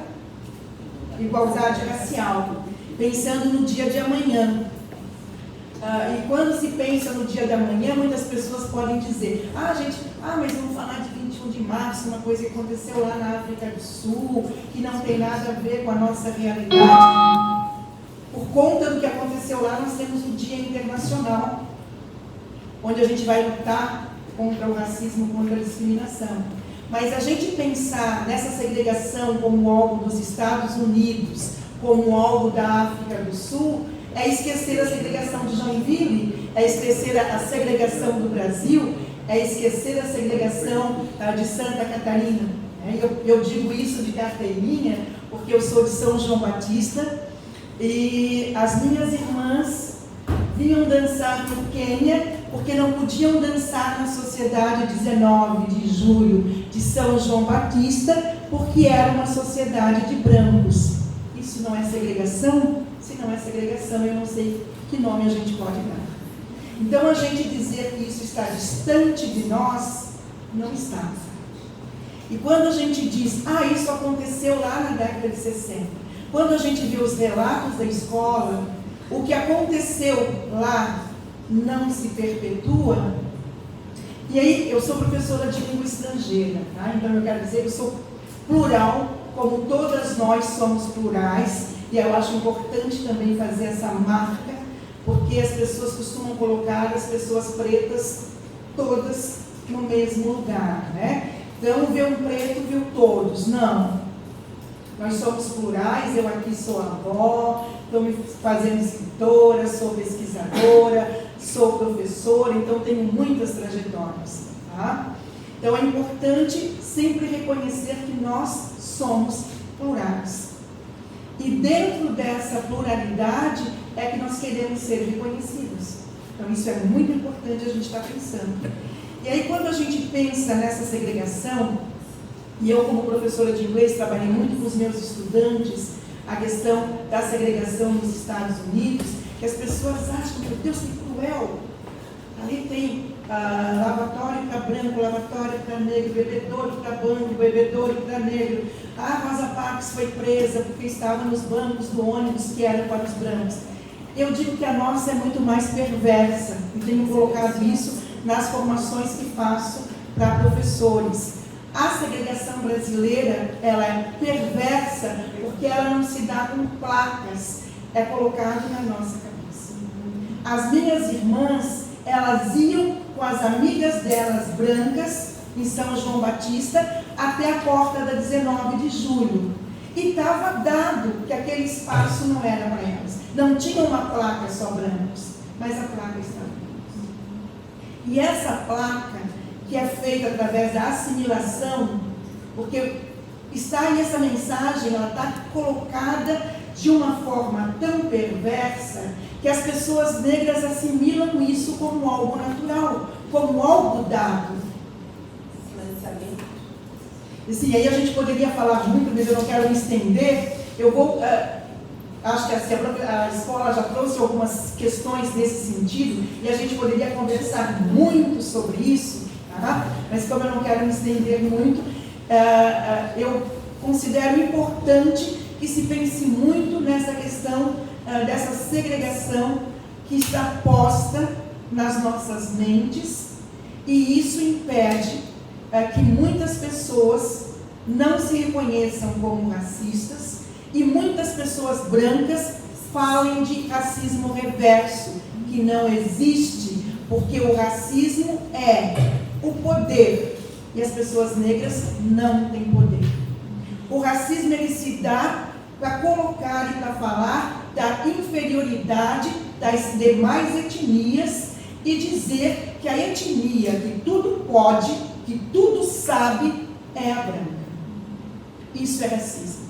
Speaker 9: Igualdade Racial, pensando no dia de amanhã. E quando se pensa no dia de amanhã, muitas pessoas podem dizer, mas vamos falar de 21 de março, uma coisa que aconteceu lá na África do Sul, que não tem nada a ver com a nossa realidade. Por conta do que aconteceu lá, nós temos o Dia Internacional, onde a gente vai lutar contra o racismo, contra a discriminação. Mas a gente pensar nessa segregação como algo dos Estados Unidos, como algo da África do Sul, é esquecer a segregação de Joinville, é esquecer a segregação do Brasil, é esquecer a segregação de Santa Catarina. Eu digo isso de carteirinha, porque eu sou de São João Batista, e as minhas irmãs vinham dançar no Quênia, porque não podiam dançar na sociedade 19 de julho de São João Batista, porque era uma sociedade de brancos. Isso não é segregação? Se não é segregação, eu não sei que nome a gente pode dar. Então, a gente dizer que isso está distante de nós, não está. E quando a gente diz, isso aconteceu lá na década de 60, quando a gente vê os relatos da escola, o que aconteceu lá não se perpetua. E aí, eu sou professora de língua estrangeira, tá? Então eu quero dizer que eu sou plural, como todas nós somos plurais, e eu acho importante também fazer essa marca, porque as pessoas costumam colocar as pessoas pretas todas no mesmo lugar, né? Então, ver um preto, viu todos. Não. Nós somos plurais, eu aqui sou avó, estou me fazendo escritora, sou pesquisadora, sou professora, então tenho muitas trajetórias. Tá? Então é importante sempre reconhecer que nós somos plurais. E dentro dessa pluralidade é que nós queremos ser reconhecidos. Então isso é muito importante a gente estar pensando. E aí quando a gente pensa nessa segregação, e eu como professora de inglês trabalhei muito com os meus estudantes, a questão da segregação nos Estados Unidos, que as pessoas acham, meu Deus, que cruel. Ali tem lavatório para branco, lavatório para negro, bebedouro para branco, bebedouro para negro. A Rosa Parks foi presa porque estava nos bancos do ônibus que eram para os brancos. Eu digo que a nossa é muito mais perversa, e tenho colocado isso nas formações que faço para professores. A segregação brasileira, ela é perversa porque ela não se dá com placas, é colocado na nossa cabeça. As minhas irmãs, elas iam com as amigas delas brancas, em São João Batista, até a porta da 19 de julho. E estava dado que aquele espaço não era para elas. Não tinha uma placa só brancos, mas a placa estava. E essa placa, que é feita através da assimilação, porque está aí essa mensagem, ela está colocada de uma forma tão perversa, que as pessoas negras assimilam isso como algo natural, como algo dado. Assim, aí a gente poderia falar muito, mas eu não quero me estender. Eu vou, acho que a escola já trouxe algumas questões nesse sentido, e a gente poderia conversar muito sobre isso, tá? Mas como eu não quero me estender muito, eu considero importante que se pense muito nessa questão dessa segregação que está posta nas nossas mentes, e isso impede que muitas pessoas não se reconheçam como racistas, e muitas pessoas brancas falem de racismo reverso, que não existe, porque o racismo é o poder e as pessoas negras não têm poder. O racismo ele se dá para colocar e para falar da inferioridade das demais etnias e dizer que a etnia que tudo pode, que tudo sabe, é a branca. Isso é racismo.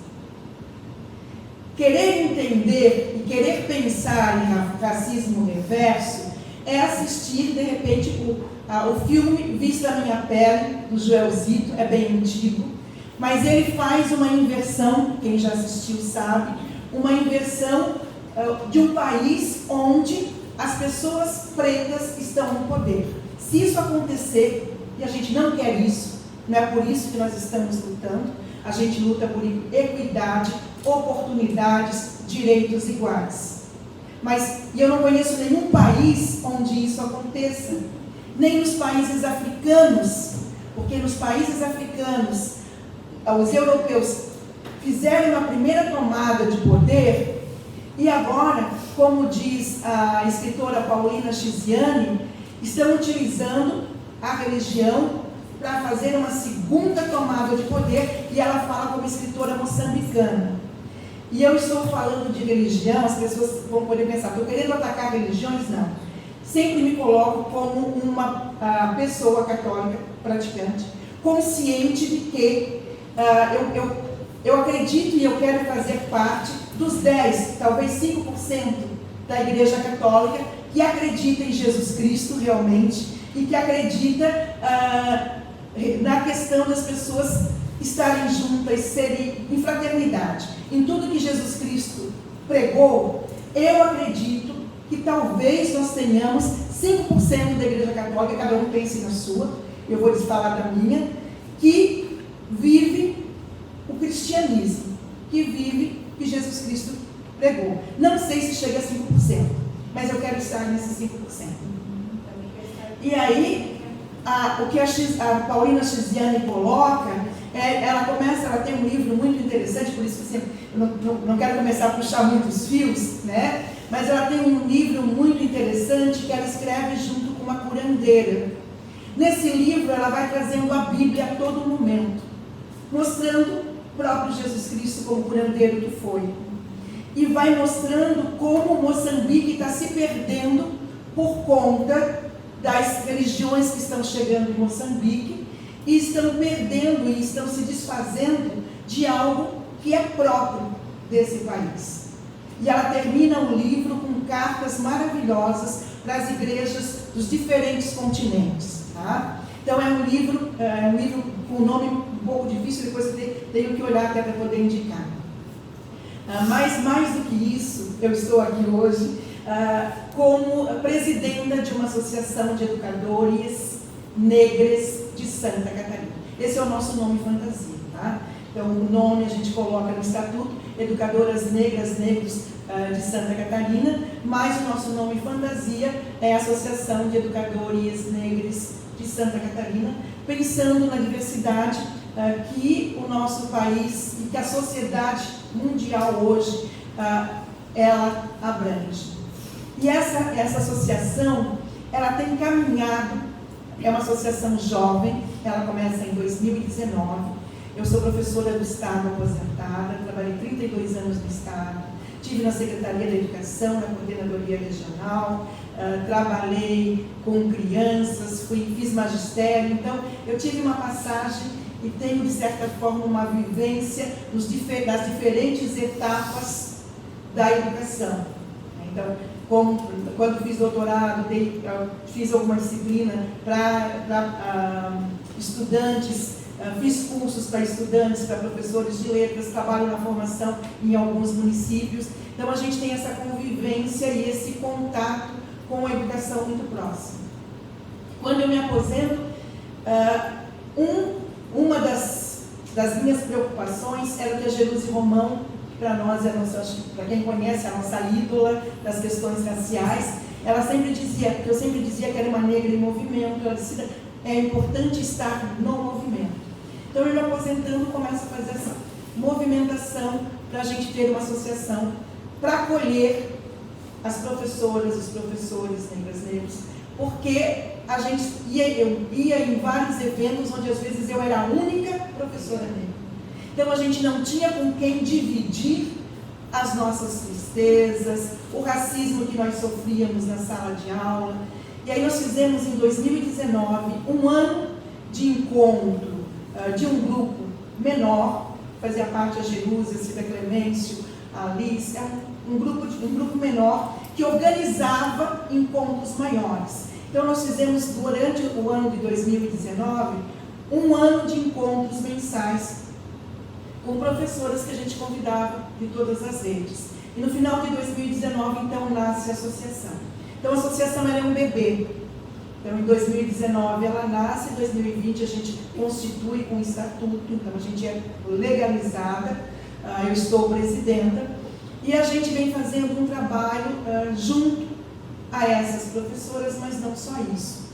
Speaker 9: Querer entender e querer pensar em racismo reverso é assistir, de repente, o filme Vista a Minha Pele, do Joelzito, é bem antigo, mas ele faz uma inversão, quem já assistiu sabe, uma inversão de um país onde as pessoas pretas estão no poder. Se isso acontecer, e a gente não quer isso, não é por isso que nós estamos lutando, a gente luta por equidade, oportunidades, direitos iguais. Mas eu não conheço nenhum país onde isso aconteça, nem nos países africanos, porque nos países africanos, os europeus fizeram uma primeira tomada de poder e agora, como diz a escritora Paulina Chiziane, estão utilizando a religião para fazer uma segunda tomada de poder, e ela fala como escritora moçambicana. E eu estou falando de religião, as pessoas vão poder pensar, estou querendo atacar religiões? Não. Sempre me coloco como uma pessoa católica praticante, consciente de que eu acredito e eu quero fazer parte dos 10, talvez 5% da Igreja Católica que acredita em Jesus Cristo realmente e que acredita na questão das pessoas estarem juntas, serem em fraternidade. Em tudo que Jesus Cristo pregou, eu acredito que talvez nós tenhamos 5% da Igreja Católica, cada um pense na sua, eu vou lhes falar da minha, que vive o cristianismo, que vive o que Jesus Cristo pregou. Não sei se chega a 5%, mas eu quero estar nesses 5%. E aí, o que a Paulina Chiziane coloca, ela tem um livro muito interessante, por isso que eu não quero começar a puxar muitos fios, né? Mas ela tem um livro muito interessante que ela escreve junto com uma curandeira. Nesse livro, ela vai trazendo a Bíblia a todo momento, mostrando o próprio Jesus Cristo como curandeiro que foi. E vai mostrando como Moçambique está se perdendo por conta das religiões que estão chegando em Moçambique e estão perdendo e estão se desfazendo de algo que é próprio desse país. E ela termina o livro com cartas maravilhosas para as igrejas dos diferentes continentes. Tá? Então é um livro com um nome um pouco difícil, depois eu tenho que olhar até para poder indicar. Mas mais do que isso, eu estou aqui hoje como presidenta de uma associação de educadores negras de Santa Catarina. Esse é o nosso nome fantasia, tá? Então o nome a gente coloca no estatuto, Educadoras Negras, Negros de Santa Catarina, mas o nosso nome fantasia é a Associação de Educadores Negros de Santa Catarina, pensando na diversidade que o nosso país e que a sociedade mundial hoje ela abrange. E essa associação, ela tem caminhado, é uma associação jovem, ela começa em 2019. Eu sou professora do Estado aposentada, trabalhei 32 anos no Estado, estive na Secretaria da Educação, na Coordenadoria Regional, trabalhei com crianças, fiz magistério, então eu tive uma passagem e tenho, de certa forma, uma vivência das diferentes etapas da educação. Então, quando fiz doutorado, fiz alguma disciplina para estudantes, fiz cursos para estudantes, para professores de letras, trabalho na formação em alguns municípios. Então, a gente tem essa convivência e esse contato com a educação muito próxima. Quando eu me aposento, uma das minhas preocupações era que a Jerusi Romão, para nós, para quem conhece, a nossa ídola das questões raciais, ela sempre dizia, que eu sempre dizia que era uma negra em movimento, ela dizia, é importante estar no movimento. Então, eu me aposentando, começo a fazer essa movimentação para a gente ter uma associação para acolher as professoras, os professores negros, porque eu ia em vários eventos onde às vezes eu era a única professora negra. Então a gente não tinha com quem dividir as nossas tristezas, o racismo que nós sofríamos na sala de aula. E aí nós fizemos em 2019 um ano de encontro de um grupo menor, fazia parte a Jerusa, a Cida Clemêncio, a Alice, um grupo menor que organizava encontros maiores. Então nós fizemos durante o ano de 2019 um ano de encontros mensais com professoras que a gente convidava de todas as redes. E no final de 2019, então, nasce a associação. Então, a associação ela é um bebê. Então, em 2019 ela nasce, em 2020 a gente constitui com estatuto, então a gente é legalizada, eu estou presidenta, e a gente vem fazendo um trabalho junto a essas professoras, mas não só isso.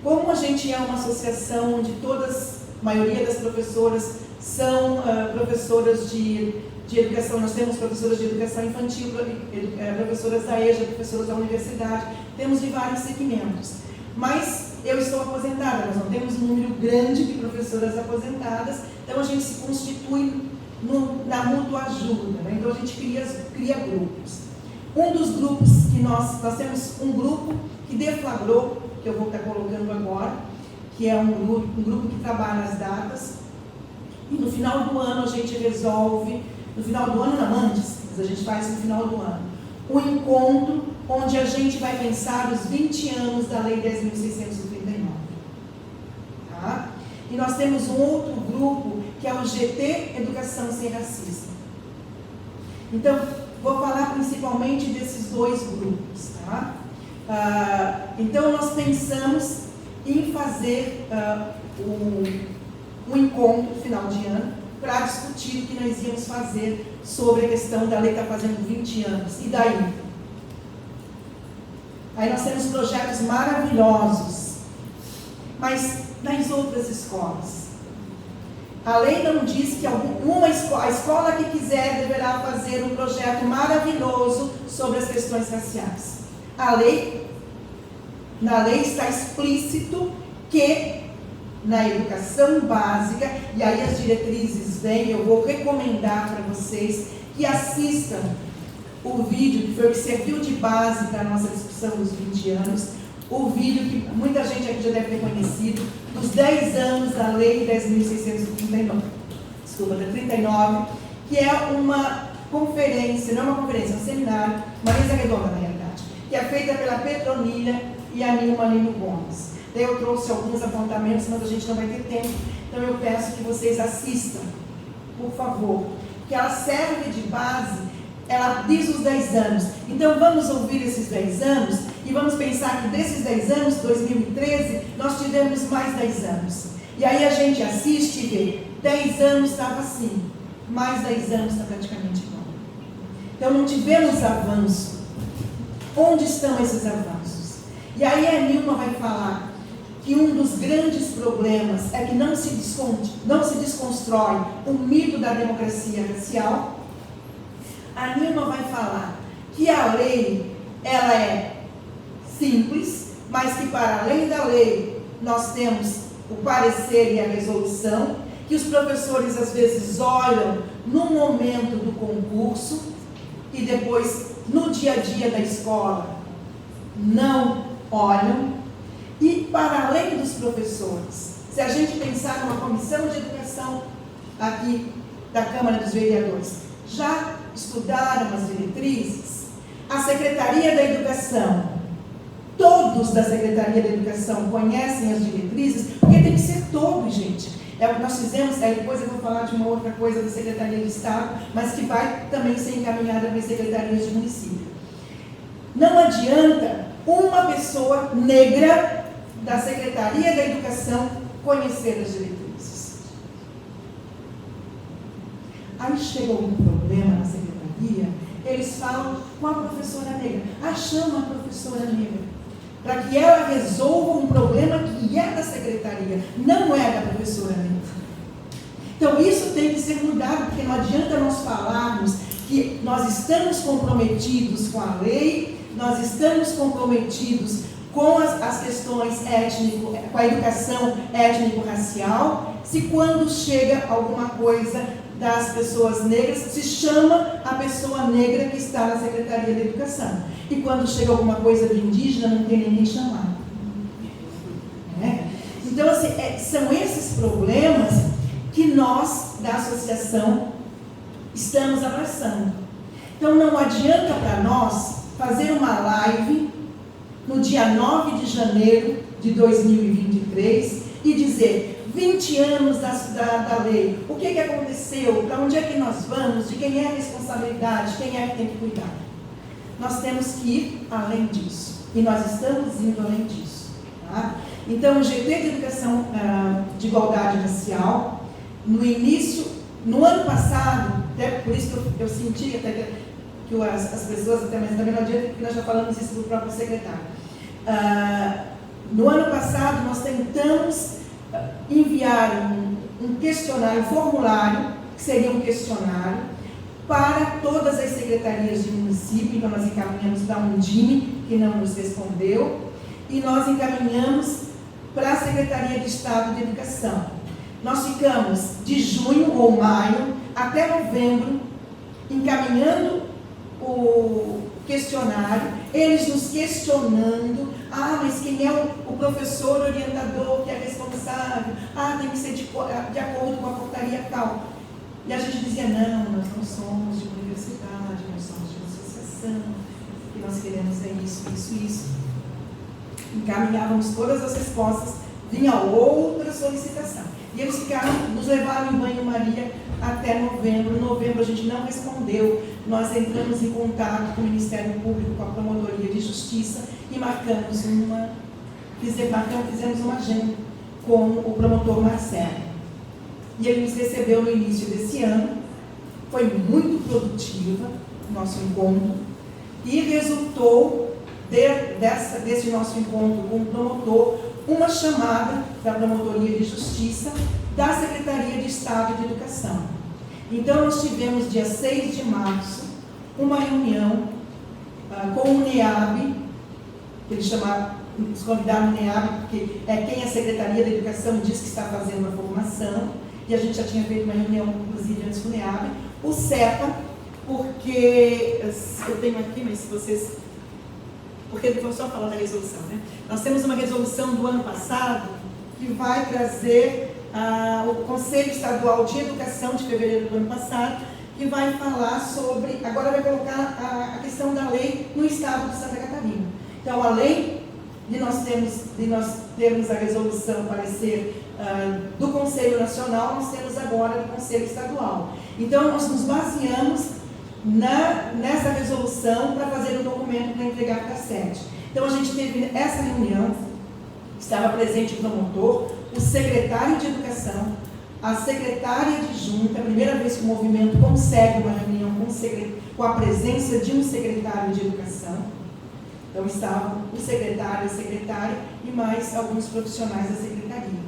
Speaker 9: Como a gente é uma associação onde a maioria das professoras são professoras de educação, nós temos professoras de educação infantil, professoras da EJA, professoras da universidade, temos de vários segmentos. Mas eu estou aposentada, nós não temos um número grande de professoras aposentadas, então a gente se constitui na mútua ajuda, né? Então a gente cria grupos. Um dos grupos que nós temos um grupo que deflagrou, que eu vou estar colocando agora, que é um grupo que trabalha as datas, e no final do ano a gente resolve, no final do ano não, antes, mas a gente faz no final do ano, um encontro onde a gente vai pensar os 20 anos da Lei 10.639. Tá? E nós temos um outro grupo, que é o GT Educação Sem Racismo. Então, vou falar principalmente desses dois grupos. Tá? Então, nós pensamos em fazer um encontro final de ano para discutir o que nós íamos fazer sobre a questão da lei estar fazendo 20 anos. E daí? Aí nós temos projetos maravilhosos, mas nas outras escolas. A lei não diz que a escola que quiser deverá fazer um projeto maravilhoso sobre as questões raciais. Na lei está explícito que na educação básica, e aí as diretrizes vêm, eu vou recomendar para vocês que assistam o vídeo, que foi o que serviu de base para a nossa discussão dos 20 anos, o vídeo que muita gente aqui já deve ter conhecido, dos 10 anos da Lei 10.639, da 39, que é uma conferência, não é uma conferência, é um seminário, uma mesa redonda na realidade, que é feita pela Petronilha e a Nilma Lino Gomes. Eu trouxe alguns apontamentos, mas a gente não vai ter tempo, então eu peço que vocês assistam, por favor, que ela serve de base, ela diz os 10 anos. Então vamos ouvir esses 10 anos e vamos pensar que desses 10 anos, 2013, nós tivemos mais 10 anos. E aí a gente assiste e vê, 10 anos estava assim, mais 10 anos está praticamente igual. Então não tivemos avanço. Onde estão esses avanços? E aí a Nilma vai falar que um dos grandes problemas é que não se desconstrói o mito da democracia racial. A Nilma vai falar que a lei, ela é simples, mas que para além da lei, nós temos o parecer e a resolução, que os professores às vezes olham no momento do concurso e depois no dia a dia da escola não olham. E para além dos professores, se a gente pensar numa comissão de educação aqui da Câmara dos Vereadores, já estudaram as diretrizes? A Secretaria da Educação, todos da Secretaria da Educação conhecem as diretrizes, porque tem que ser todos, gente. É o que nós fizemos, aí depois eu vou falar de uma outra coisa da Secretaria de Estado, mas que vai também ser encaminhada para as secretarias de município. Não adianta uma pessoa negra da Secretaria da Educação conhecer as diretrizes. Aí chega algum problema na secretaria, eles falam com a professora negra. Chama a professora negra, para que ela resolva um problema que é da secretaria, não é da professora negra. Então isso tem que ser mudado, porque não adianta nós falarmos que que nós estamos comprometidos com a lei, nós estamos comprometidos com as questões com a educação étnico-racial, se quando chega alguma coisa das pessoas negras, se chama a pessoa negra que está na Secretaria da Educação. E quando chega alguma coisa do indígena, não tem ninguém chamado. Então, assim, são esses problemas que nós, da associação, estamos abraçando. Então, não adianta para nós fazer uma live no dia 9 de janeiro de 2023 e dizer 20 anos da lei, o que aconteceu, para onde é que nós vamos, de quem é a responsabilidade, quem é que tem que cuidar. Nós temos que ir além disso, e nós estamos indo além disso. Tá? Então, o GT de Educação de Igualdade Racial, no início, no ano passado, até por isso que eu senti até que as pessoas, até, mas também não adianta, porque nós já falamos isso do próprio secretário. No ano passado, nós tentamos enviar um questionário, um formulário, que seria um questionário, para todas as secretarias de município. Então, nós encaminhamos para a Undime, que não nos respondeu, e nós encaminhamos para a Secretaria de Estado de Educação. Nós ficamos de junho ou maio até novembro encaminhando o questionário, eles nos questionando, mas quem é o professor orientador que é responsável? Tem que ser de acordo com a portaria tal. E a gente dizia, não, nós não somos de universidade, nós somos de uma associação, o que nós queremos é isso, isso, isso. Encaminhávamos todas as respostas, vinha outra solicitação. E eles nos levaram em banho-maria até novembro. Em novembro a gente não respondeu. Nós entramos em contato com o Ministério Público, com a Promotoria de Justiça e fizemos uma agenda com o promotor Marcelo. E ele nos recebeu no início desse ano. Foi muito produtiva o nosso encontro e resultou desse nosso encontro com o promotor uma chamada da Promotoria de Justiça da Secretaria de Estado de Educação. Então, nós tivemos, dia 6 de março, uma reunião com o NEAB, que eles convidaram o NEAB, porque é quem a Secretaria da Educação diz que está fazendo a formação, e a gente já tinha feito uma reunião, inclusive, antes com o NEAB, o CEPA, porque eu tenho aqui, mas se vocês... Porque eu vou só falar da resolução, né? Nós temos uma resolução do ano passado que vai trazer o Conselho Estadual de Educação de fevereiro do ano passado, que vai falar sobre, agora vai colocar a questão da lei no estado de Santa Catarina. Então, além de nós termos a resolução, o parecer do Conselho Nacional, nós temos agora do Conselho Estadual. Então, nós nos baseamos nessa resolução para fazer um documento para entregar para a sede. Então, a gente teve essa reunião, estava presente o promotor, o secretário de Educação, a secretária adjunta, a primeira vez que o movimento consegue uma reunião com a presença de um secretário de Educação. Então, estavam o secretário, a secretária e mais alguns profissionais da secretaria.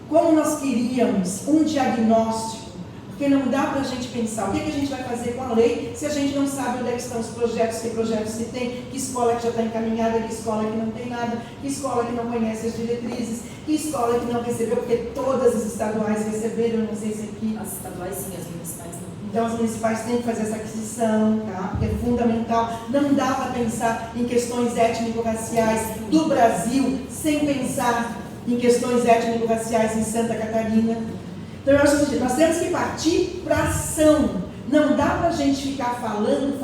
Speaker 9: Como nós queríamos um diagnóstico, porque não dá para a gente pensar o que a gente vai fazer com a lei se a gente não sabe onde é que estão os projetos, que projetos se tem, que escola que já está encaminhada, que escola que não tem nada, que escola que não conhece as diretrizes, que escola que não recebeu, porque todas as estaduais receberam, eu não sei se aqui...
Speaker 2: As estaduais sim, as municipais não.
Speaker 9: Então, as municipais têm que fazer essa aquisição, tá? Porque é fundamental. Não dá para pensar em questões étnico-raciais do Brasil sem pensar em questões étnico-raciais em Santa Catarina. Então, eu acho que nós temos que partir para ação. Não dá para a gente ficar falando,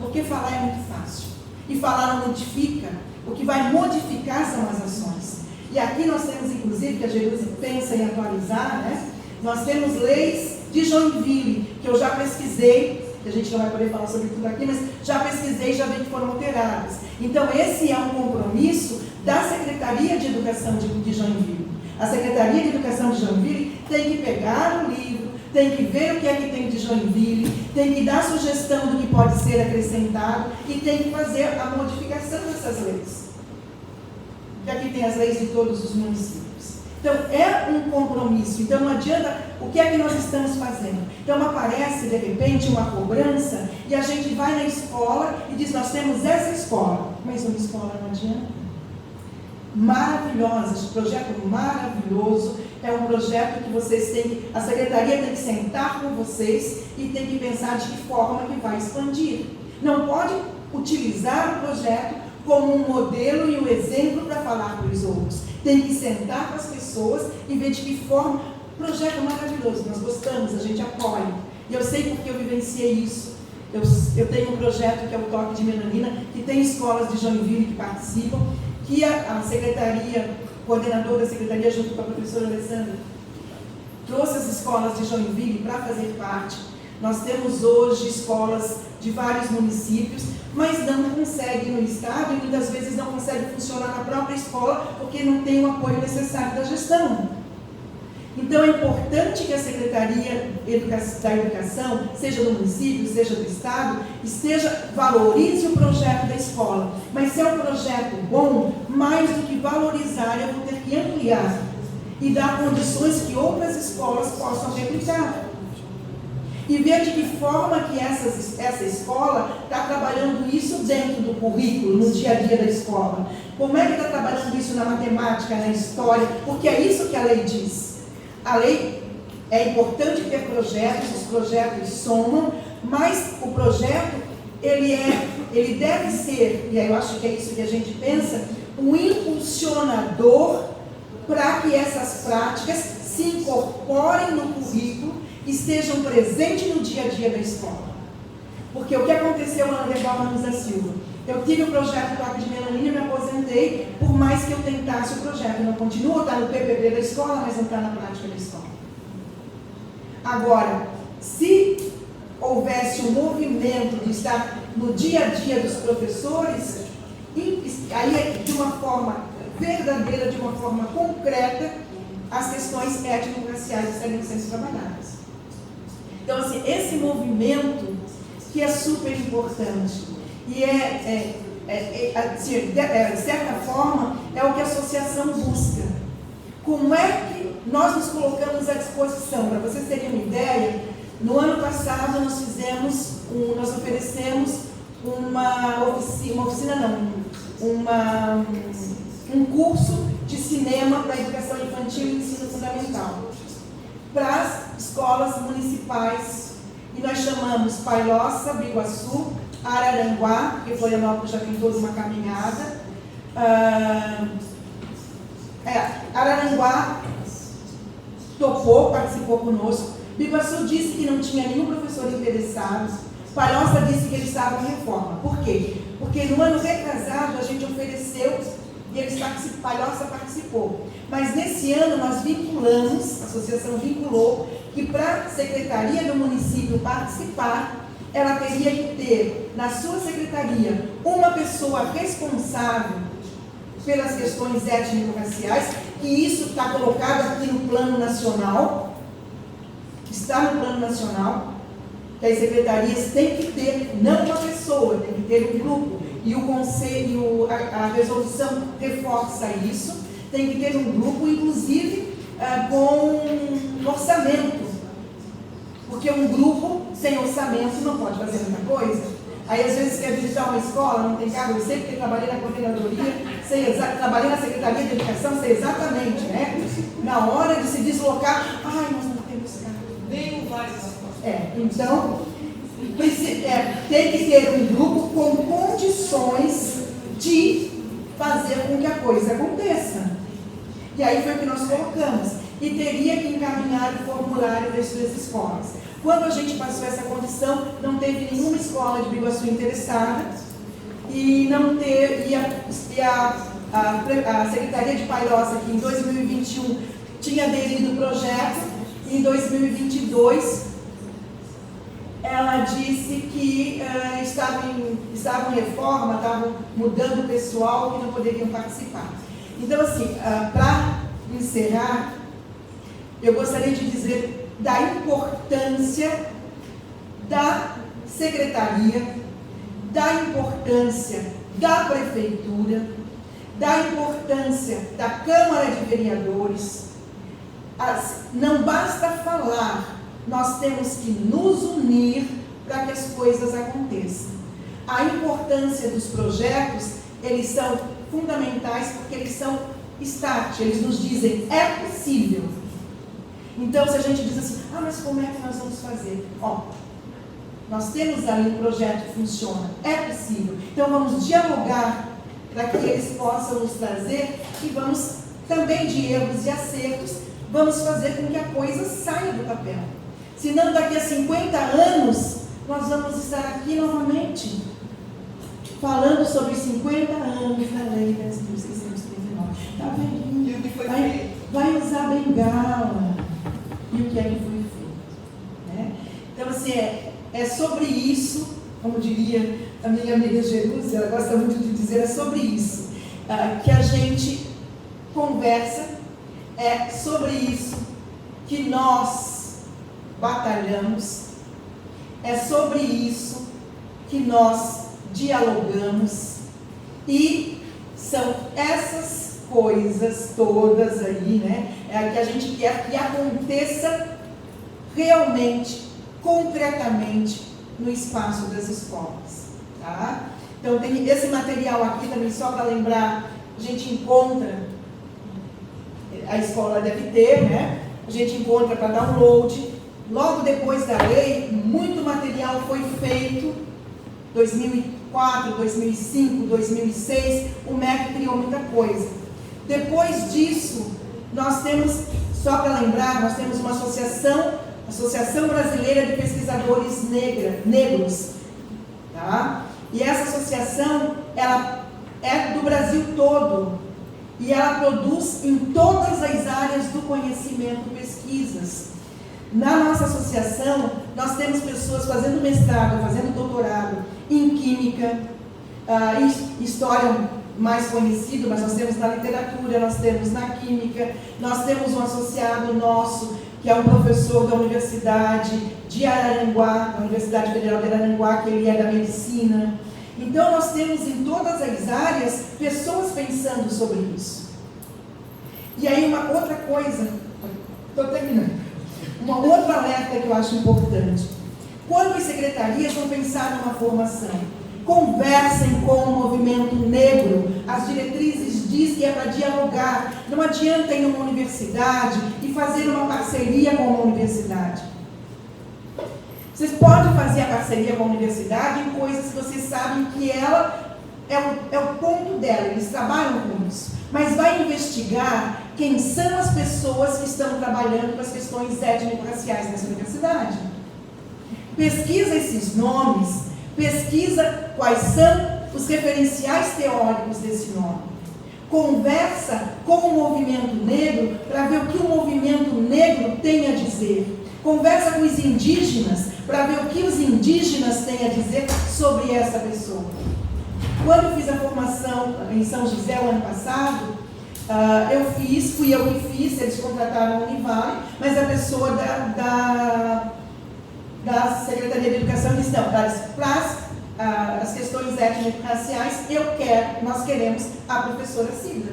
Speaker 9: porque falar é muito fácil. E falar não modifica. O que vai modificar são as ações. E aqui nós temos, inclusive, que a Jerusi pensa em atualizar, né? Nós temos leis de Joinville, que eu já pesquisei, que a gente não vai poder falar sobre tudo aqui, mas já pesquisei e já vi que foram alteradas. Então, esse é um compromisso da Secretaria de Educação de Joinville. A Secretaria de Educação de Joinville tem que pegar o livro, tem que ver o que é que tem de Joinville, tem que dar sugestão do que pode ser acrescentado e tem que fazer a modificação dessas leis. Porque aqui tem as leis de todos os municípios. Então, é um compromisso. Então, não adianta o que é que nós estamos fazendo. Então, aparece, de repente, uma cobrança e a gente vai na escola e diz, nós temos essa escola. Mas uma escola não adianta. Maravilhosa, esse projeto maravilhoso. É um projeto que vocês têm, a secretaria tem que sentar com vocês e tem que pensar de que forma que vai expandir. Não pode utilizar o projeto como um modelo e um exemplo para falar para os outros. Tem que sentar com as pessoas e ver de que forma. Projeto maravilhoso, nós gostamos, a gente apoia. E eu sei porque eu vivenciei isso. Eu tenho um projeto que é o Toque de Melanina, que tem escolas de Joinville que participam, que a secretaria, coordenadora da secretaria, junto com a professora Alessandra, trouxe as escolas de Joinville para fazer parte. Nós temos hoje escolas de vários municípios, mas não consegue no estado e muitas vezes não consegue funcionar na própria escola porque não tem o apoio necessário da gestão. Então é importante que a Secretaria da Educação, seja do município, seja do estado, valorize o projeto da escola. Mas se é um projeto bom, mais do que valorizar, eu vou ter que ampliar e dar condições que outras escolas possam replicar. E ver de que forma que essa escola está trabalhando isso dentro do currículo, no dia a dia da escola. Como é que está trabalhando isso na matemática, na história, porque é isso que a lei diz. A lei é importante ter projetos, os projetos somam, mas o projeto, ele deve ser, e eu acho que é isso que a gente pensa, um impulsionador para que essas práticas se incorporem no currículo, estejam presentes no dia a dia da escola. Porque o que aconteceu na Leval Ramos da Silva? Eu tive o projeto Toque de Melanina e me aposentei, por mais que eu tentasse o projeto. Eu não continuo, está no PPP da escola, mas não está na prática da escola. Agora, se houvesse um movimento de estar no dia a dia dos professores, aí de uma forma verdadeira, de uma forma concreta, as questões étnico-raciais estariam sendo trabalhadas. Então, assim, esse movimento que é super importante e de certa forma, é o que a associação busca. Como é que nós nos colocamos à disposição? Para vocês terem uma ideia, no ano passado nós oferecemos um curso de cinema para a educação infantil e ensino fundamental para as escolas municipais, e nós chamamos Palhoça, Biguaçu, Araranguá, porque Florianópolis já tem toda uma caminhada, Araranguá topou, participou conosco, Biguaçu disse que não tinha nenhum professor interessado, Palhoça disse que eles estavam em reforma. Por quê? Porque no ano retrasado a gente ofereceu e Palhoça participou. Mas nesse ano nós vinculamos, a associação vinculou, que para a secretaria do município participar, ela teria que ter na sua secretaria uma pessoa responsável pelas questões étnico-raciais, que isso está colocado aqui no plano nacional, que as secretarias têm que ter, não uma pessoa, tem que ter um grupo, e o conselho, a resolução reforça isso, tem que ter um grupo, inclusive com orçamento, porque um grupo sem orçamento não pode fazer muita coisa. Aí às vezes quer visitar uma escola, não tem cargo, eu sei porque trabalhei na coordenadoria, trabalhei na Secretaria de Educação, sei exatamente, né? Na hora de se deslocar, nós não temos cargo. Nem vai. Então, tem que ter um grupo com condições de fazer com que a coisa aconteça. E aí foi o que nós colocamos. E teria que encaminhar o formulário das suas escolas. Quando a gente passou essa condição, não teve nenhuma escola de Biguaçu interessada e não teve, a Secretaria de Palhoça, que em 2021 tinha aderido ao projeto, em 2022 ela disse que estavam em reforma, estavam mudando o pessoal que não poderiam participar. Então, assim, para encerrar, eu gostaria de dizer da importância da secretaria, da importância da prefeitura, da importância da Câmara de Vereadores. Não basta falar, nós temos que nos unir para que as coisas aconteçam. A importância dos projetos, eles são fundamentais porque eles são start, eles nos dizem, é possível. Então, se a gente diz assim, mas como é que nós vamos fazer? Nós temos ali um projeto que funciona, é possível. Então, vamos dialogar para que eles possam nos trazer e vamos, também de erros e acertos, vamos fazer com que a coisa saia do papel. Senão, daqui a 50 anos, nós vamos estar aqui novamente, falando sobre 50 anos da Lei 10.639. Está velhinho, vai usar bengala. E o que é que foi feito? Né? Então, assim, é sobre isso, como diria a minha amiga Jerusa, ela gosta muito de dizer, é sobre isso que a gente conversa, é sobre isso que nós batalhamos, é sobre isso que nós dialogamos, e são essas coisas todas aí, né, que a gente quer que aconteça realmente, concretamente, no espaço das escolas, tá? Então, tem esse material aqui também, só para lembrar, a gente encontra, a escola deve ter, né? A gente encontra para download. Logo depois da lei, muito material foi feito, 2004, 2005, 2006, o MEC criou muita coisa. Depois disso, nós temos, só para lembrar, nós temos uma Associação Brasileira de Pesquisadores Negros, tá? E essa associação, ela é do Brasil todo, e ela produz em todas as áreas do conhecimento pesquisas. Na nossa associação, nós temos pessoas fazendo mestrado, fazendo doutorado em química, história mais conhecido, mas nós temos na literatura, nós temos na química, nós temos um associado nosso, que é um professor da Universidade de Araranguá, da Universidade Federal de Araranguá, que ele é da medicina. Então, nós temos em todas as áreas pessoas pensando sobre isso. E aí, uma outra coisa, estou terminando, uma outra alerta que eu acho importante. Quando as secretarias vão pensar numa formação, conversem com o movimento negro. As diretrizes dizem que é para dialogar. Não adianta ir numa universidade e fazer uma parceria com uma universidade. Vocês podem fazer a parceria com a universidade em coisas que vocês sabem que ela é o ponto dela, eles trabalham com isso. Mas vai investigar quem são as pessoas que estão trabalhando com as questões étnico-raciais nessa universidade. Pesquisa esses nomes, pesquisa quais são os referenciais teóricos desse nome. Conversa com o movimento negro para ver o que o movimento negro tem a dizer. Conversa com os indígenas para ver o que os indígenas têm a dizer sobre essa pessoa. Quando eu fiz a formação em São José o ano passado, fui eu que fiz, eles contrataram a Univale, mas a pessoa da Secretaria de Educação disse, não, para as questões étnico-raciais, nós queremos a professora Cida.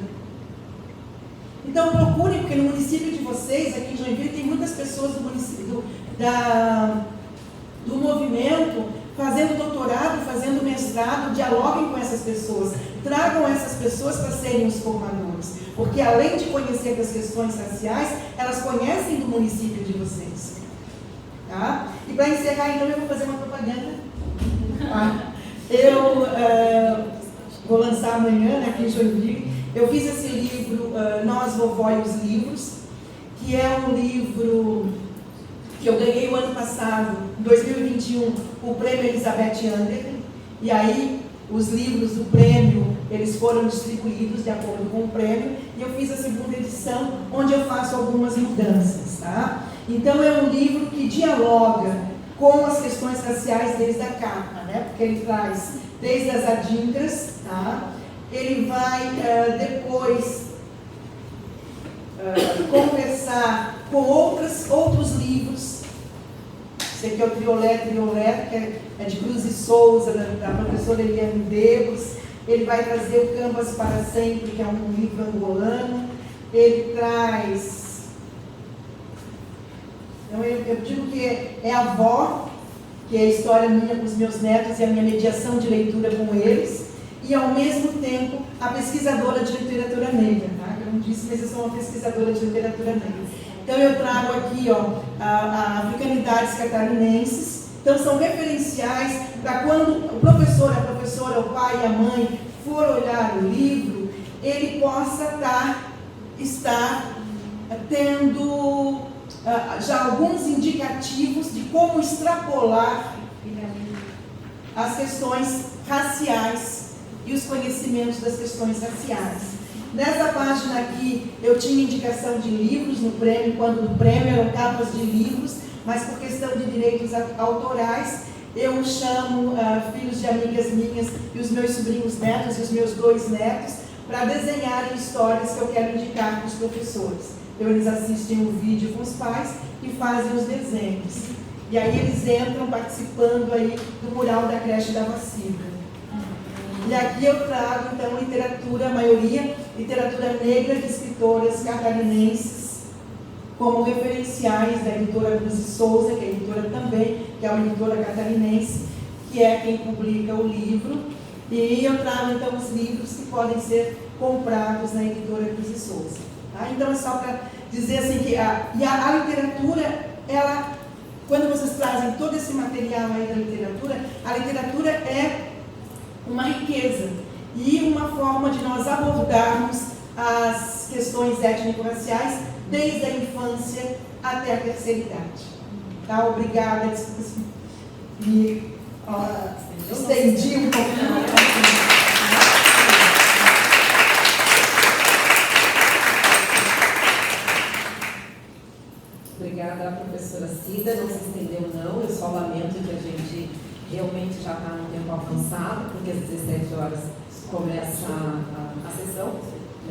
Speaker 9: Então procurem, porque no município de vocês, aqui em Joinville, tem muitas pessoas do município, do movimento, fazendo doutorado, fazendo mestrado, dialoguem com essas pessoas, tragam essas pessoas para serem os formadores, porque além de conhecer das questões raciais, elas conhecem do município de vocês. Tá? E para encerrar, então, eu vou fazer uma propaganda. Eu vou lançar amanhã, né, aqui em Joinville. Eu fiz esse livro, Nós, Vovó e os Livros, que é um livro que eu ganhei o ano passado, em 2021, o prêmio Elizabeth Anderle. E aí, os livros do prêmio, eles foram distribuídos de acordo com o prêmio. E eu fiz a segunda edição, onde eu faço algumas mudanças, tá? Então, é um livro que dialoga com as questões raciais desde a capa, né? Porque ele traz desde as adinkras, tá? Ele vai depois conversar com outros livros. Esse aqui é o Triolé, que é de Cruz e Souza, da professora Eliane Debos. Ele vai trazer o Canvas para Sempre, que é um livro angolano. Ele traz... Então, eu digo que é a avó, que é a história minha com os meus netos e a minha mediação de leitura com eles, e ao mesmo tempo a pesquisadora de literatura negra, tá? Eu não disse, mas eu sou uma pesquisadora de literatura negra. Então eu trago aqui a africanidades catarinenses. Então são referenciais para quando o professor, a professora, o pai e a mãe for olhar o livro, ele possa estar tendo já alguns indicativos de como extrapolar as questões raciais e os conhecimentos das questões raciais. Nessa página aqui, eu tinha indicação de livros no prêmio, quando no prêmio eram capas de livros, mas por questão de direitos autorais, eu chamo filhos de amigas minhas e os meus sobrinhos netos e os meus 2 netos para desenharem histórias que eu quero indicar para os professores. Então, eles assistem o vídeo com os pais e fazem os desenhos. E aí eles entram participando aí do mural da creche da Vacina. E aqui eu trago, então, literatura, a maioria, literatura negra de escritoras catarinenses, como referenciais da editora Cruz e Souza, que é editora também, que é uma editora catarinense, que é quem publica o livro. E eu trago, então, os livros que podem ser comprados na editora Cruz e Souza. Tá? Então, é só para dizer assim que a literatura, ela, quando vocês trazem todo esse material aí da literatura, a literatura é uma riqueza e uma forma de nós abordarmos as questões étnico-raciais desde a infância até a terceira idade. Tá? Obrigada, desculpa me estendi um pouquinho.
Speaker 8: Obrigada, professora Cida. Não se estendeu, não. Eu só lamento que a gente realmente já está no tempo avançado, porque às 17 horas começa a sessão,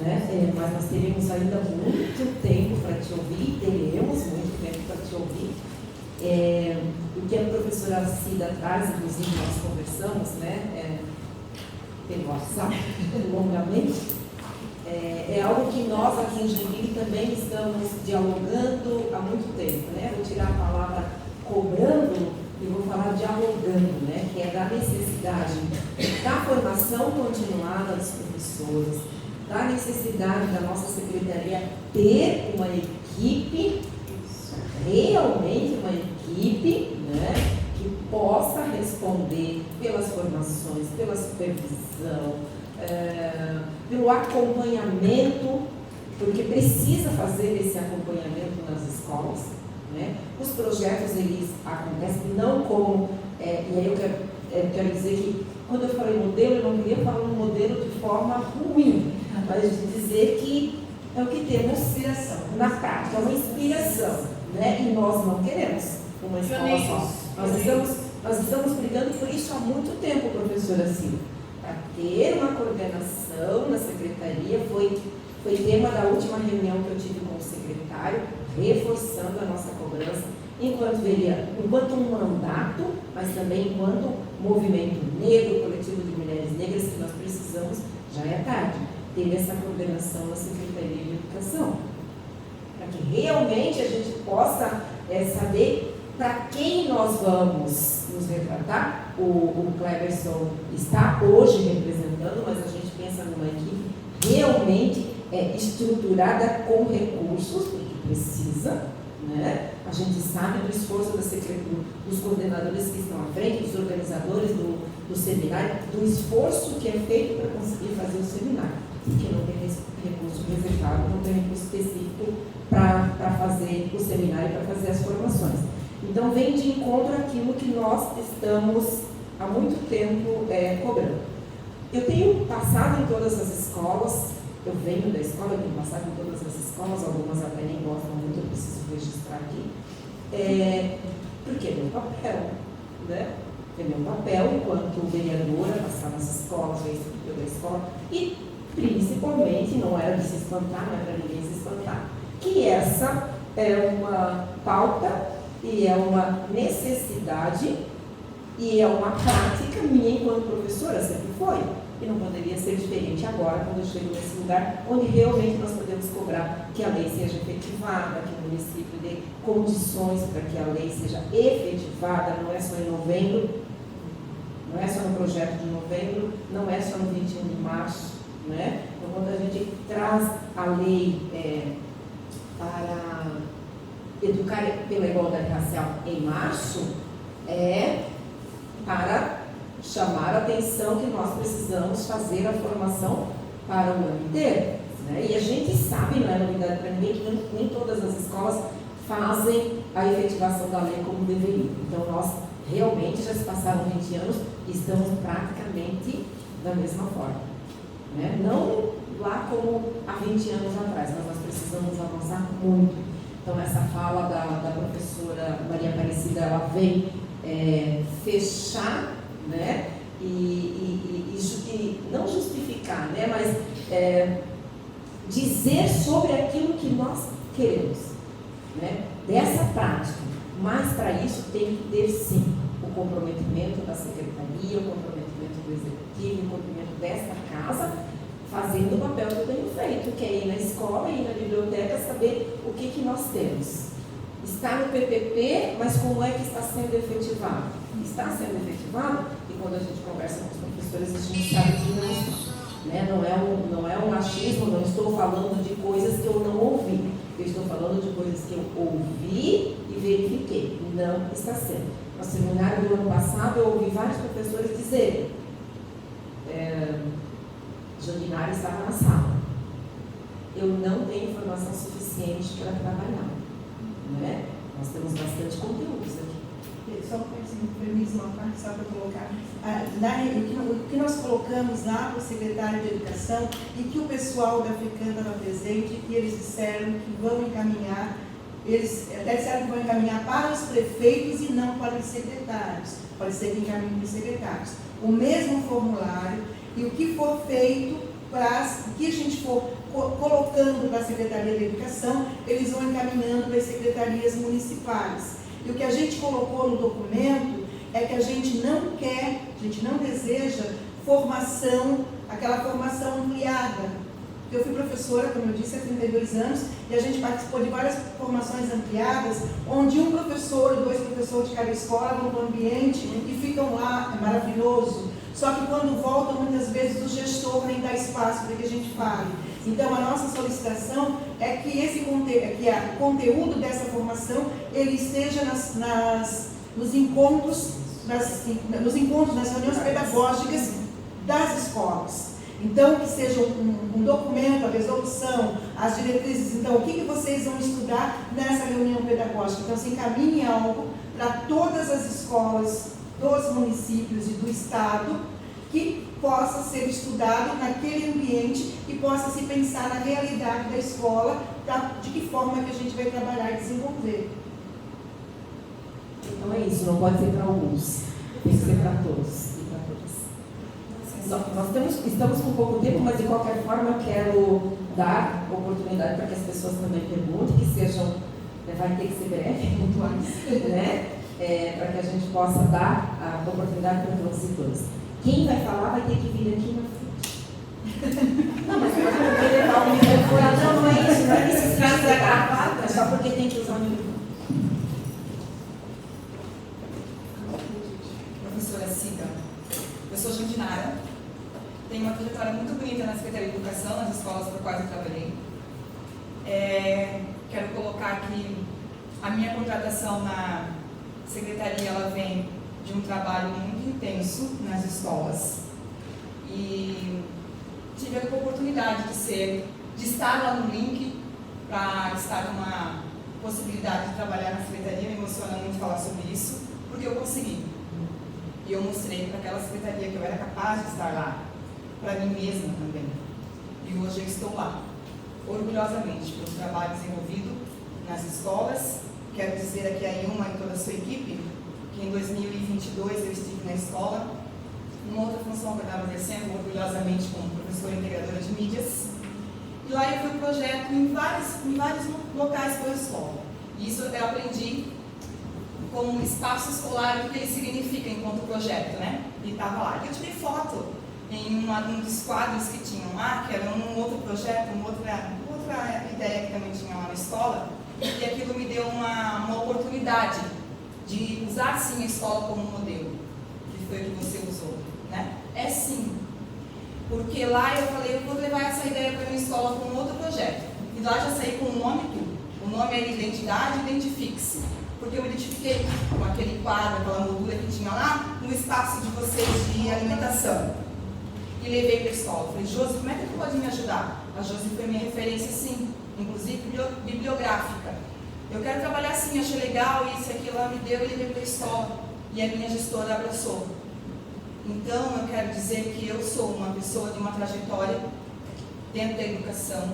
Speaker 8: né? Mas nós teremos ainda muito tempo para te ouvir, teremos muito tempo para te ouvir. O que a professora Cida traz, inclusive nós conversamos, né? Pelo WhatsApp, longamente, é algo que nós aqui em Joinville também estamos dialogando há muito tempo, né? Vou tirar a palavra cobrando e vou falar dialogando, né? Que é da necessidade da formação continuada dos professores, da necessidade da nossa secretaria ter uma equipe, realmente uma equipe, né? Que possa responder pelas formações, pela supervisão, pelo acompanhamento, porque precisa fazer esse acompanhamento nas escolas, né? Os projetos, eles acontecem não como, e aí eu quero dizer que quando eu falei modelo, eu não queria falar um modelo de forma ruim, mas de dizer que é o que temos na prática, é uma inspiração, né? E nós não queremos uma escola só. Nós estamos brigando por isso há muito tempo, professora Silvia. Para ter uma coordenação na secretaria, foi tema da última reunião que eu tive com o secretário, reforçando a nossa cobrança, enquanto um mandato, mas também enquanto movimento negro, coletivo de mulheres negras, que nós precisamos, já é tarde, ter essa coordenação na Secretaria de Educação, para que realmente a gente possa saber para quem nós vamos nos retratar. O Cleberson está hoje representando, mas a gente pensa numa equipe realmente estruturada com recursos, porque precisa, né? A gente sabe do esforço dos coordenadores que estão à frente, dos organizadores do seminário, do esforço que é feito para conseguir fazer o seminário, porque não tem recurso reservado, não tem recurso específico para fazer o seminário, para fazer as formações. Então, vem de encontro àquilo que nós estamos há muito tempo cobrando. Eu tenho passado em todas as escolas, eu venho da escola, eu tenho passado em todas as escolas, algumas até nem gostam muito, eu preciso registrar aqui, porque é meu papel, né? É meu papel enquanto vereadora, passar nas escolas, ver a estrutura da escola, e principalmente, não era de se espantar, não é para ninguém se espantar, que essa é uma pauta e é uma necessidade e é uma prática minha enquanto professora, sempre foi. e não poderia ser diferente agora, quando eu chego nesse lugar onde realmente nós podemos cobrar que a lei seja efetivada, que o município dê condições para que a lei seja efetivada, não é só em novembro, não é só no projeto de novembro, não é só no 21 de março, né? Então, quando a gente traz a lei para educar pela igualdade racial em março, é para chamar a atenção que nós precisamos fazer a formação para o ano inteiro, né? E a gente sabe, não é novidade para ninguém, que nem todas as escolas fazem a efetivação da lei como deveriam. Então, nós realmente já se passaram 20 anos e estamos praticamente da mesma forma, né? Não lá como há 20 anos atrás, mas nós precisamos avançar muito. Então, essa fala da professora Maria Aparecida, ela vem fechar, né? E não justificar, né? Mas dizer sobre aquilo que nós queremos, né? Dessa prática. Mas, para isso, tem que ter, sim, o comprometimento da secretaria, o comprometimento do executivo, o comprometimento desta casa, fazendo o papel que eu tenho feito, que é ir na escola, ir na biblioteca, saber o que nós temos. Está no PPP, mas como é que está sendo efetivado? Está sendo efetivado, e quando a gente conversa com os professores, a gente sabe que não está. Né? Não é um achismo, não estou falando de coisas que eu não ouvi. Eu estou falando de coisas que eu ouvi e verifiquei. Não está sendo. No seminário do ano passado, eu ouvi vários professores dizerem: Jandinara estava na sala. Eu não tenho informação suficiente para trabalhar. Né? Nós temos bastante conteúdos aqui.
Speaker 9: Só permite uma parte, só para colocar. O que nós colocamos lá para o secretário de Educação e que o pessoal da FECAM estava presente, e eles disseram que vão encaminhar, eles até disseram que vão encaminhar para os prefeitos e não para os secretários. Pode ser que encaminhem para os secretários. O mesmo formulário e o que for feito, o que a gente for colocando para a Secretaria de Educação, eles vão encaminhando para as secretarias municipais. E o que a gente colocou no documento é que a gente não quer, a gente não deseja formação, aquela formação ampliada. Eu fui professora, como eu disse, há 32 anos, e a gente participou de várias formações ampliadas, onde um professor ou 2 professores de cada escola vão para o ambiente e ficam lá, é maravilhoso. Só que quando voltam, muitas vezes o gestor nem dá espaço para que a gente fale. Então, a nossa solicitação é que o conteúdo dessa formação ele esteja nos encontros, nas reuniões pedagógicas das escolas. Então, que seja um documento, a resolução, as diretrizes. Então, o que vocês vão estudar nessa reunião pedagógica? Então, se encaminhe algo para todas as escolas dos municípios e do Estado, que possa ser estudado naquele ambiente e possa se pensar na realidade da escola, de que forma que a gente vai trabalhar e desenvolver.
Speaker 8: Então é isso, não pode ser para alguns, tem que ser para todos e para todas. Nós estamos com pouco tempo, mas de qualquer forma eu quero dar oportunidade para que as pessoas também perguntem, que sejam, vai ter que ser breve, pontuais, né? Para que a gente possa dar a oportunidade para todos e todas. Quem vai falar vai ter que vir aqui na frente. Não, mas eu vou levar o microfone. Não é isso, não é isso. Se vai gravado, é só porque tem que usar o microfone.
Speaker 10: Professora Cida, eu sou Jandinara, tenho uma trajetória muito bonita na Secretaria de Educação, nas escolas por quais eu trabalhei. Quero colocar aqui a minha contratação na Secretaria, ela vem de um trabalho muito intenso nas escolas e tive a oportunidade de estar lá no link para estar com uma possibilidade de trabalhar na secretaria. Me emociona muito falar sobre isso, porque eu consegui. E eu mostrei para aquela secretaria que eu era capaz de estar lá, para mim mesma também. E hoje eu estou lá, orgulhosamente, pelo trabalho desenvolvido nas escolas. Quero dizer aqui a Ilma e toda a sua equipe que em 2022 eu estive na escola, numa outra função que eu estava exercendo, orgulhosamente como professora integradora de mídias. E lá eu fui projeto em vários locais pela escola. E isso eu aprendi como espaço escolar, o que ele significa enquanto projeto, né? E estava lá. E eu tirei foto. em um dos quadros que tinham lá, que era um outro projeto, uma outra ideia que também tinha lá na escola, e aquilo me deu uma oportunidade de usar sim a escola como modelo, que foi o que você usou, né? É sim. Porque lá eu falei, eu vou levar essa ideia para a minha escola com outro projeto. E lá já saí com o nome e tudo. O nome era Identidade, Identifique-se. Porque eu me identifiquei com aquele quadro, aquela moldura que tinha lá no espaço de vocês de alimentação. E levei para a escola. Falei, Josi, como é que tu pode me ajudar? A Josi foi minha referência, sim, inclusive bibliográfica. Eu quero trabalhar assim, achei legal, isso e aquilo, ela me deu e levei para a escola. E a minha gestora abraçou. Então, eu quero dizer que eu sou uma pessoa de uma trajetória dentro da educação,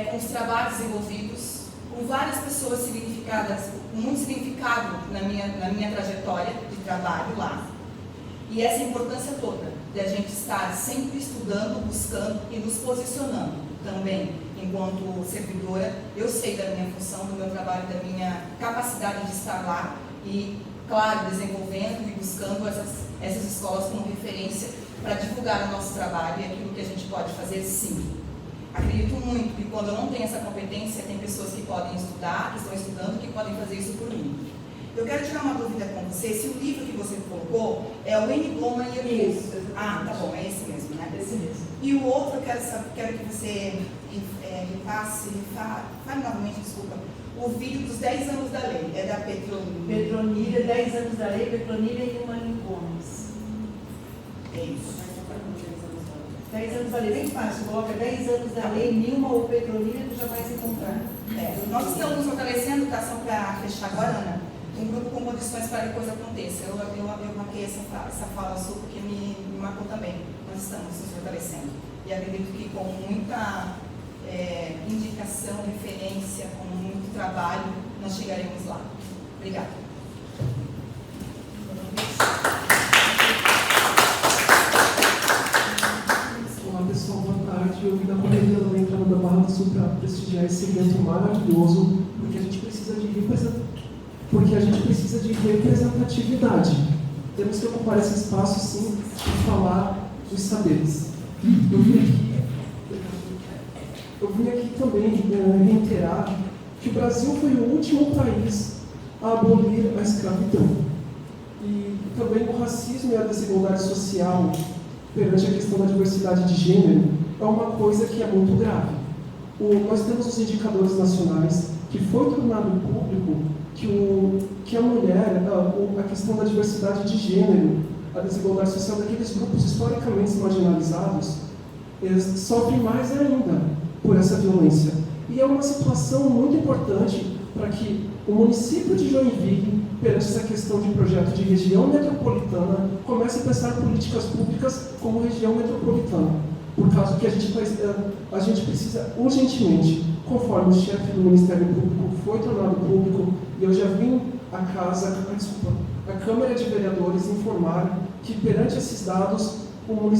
Speaker 10: com os trabalhos envolvidos, com várias pessoas significadas, com muito significado na minha trajetória de trabalho lá. E essa importância toda de a gente estar sempre estudando, buscando e nos posicionando também enquanto servidora. Eu sei da minha função, do meu trabalho, da minha capacidade de estar lá e, claro, desenvolvendo e buscando essas escolas como referência para divulgar o nosso trabalho e aquilo que a gente pode fazer, sim. Acredito muito que quando eu não tenho essa competência, tem pessoas que podem estudar, que estão estudando, que podem fazer isso por mim. Eu quero tirar uma dúvida com você, se o livro que você colocou é o N-Bloma e o...
Speaker 9: Isso.
Speaker 10: Ah, tá bom, é esse mesmo, né?
Speaker 9: Esse mesmo.
Speaker 10: E o outro, eu quero que você fale novamente, desculpa, o vídeo dos 10 anos da lei, é da
Speaker 9: Petronilha, 10 anos da lei, Petronilha e Humane Gomes.
Speaker 10: É isso.
Speaker 9: 10 anos da lei, bem fácil, coloca 10 anos da lei, Nilma ou Petronilha, tu já vai se encontrar.
Speaker 10: Nós estamos fortalecendo, tá, só para fechar agora, Ana, um grupo com condições para que a coisa aconteça. Eu marquei essa fala sua porque me marcou também. Nós estamos nos fortalecendo. E acredito que com muita indicação, referência, com muito trabalho, nós chegaremos lá. Obrigada.
Speaker 11: Olá pessoal, boa tarde. Eu vim da correria da entrada da Barra do Sul para prestigiar esse evento maravilhoso, porque a gente precisa de representatividade. Temos que ocupar esse espaço, sim, e falar dos saberes. Eu vim aqui também reiterar que o Brasil foi o último país a abolir a escravidão. E também o racismo e a desigualdade social perante a questão da diversidade de gênero é uma coisa que é muito grave. Nós temos os indicadores nacionais que foi tornado público que a mulher, a questão da diversidade de gênero, a desigualdade social daqueles grupos historicamente marginalizados, eles sofrem mais ainda por essa violência. E é uma situação muito importante para que o município de Joinville, perante essa questão de projeto de região metropolitana, comece a pensar políticas públicas como região metropolitana. Por causa que a gente precisa urgentemente, conforme o chefe do Ministério Público foi tornado público, e eu já vim a Câmara de Vereadores informar que perante esses dados, o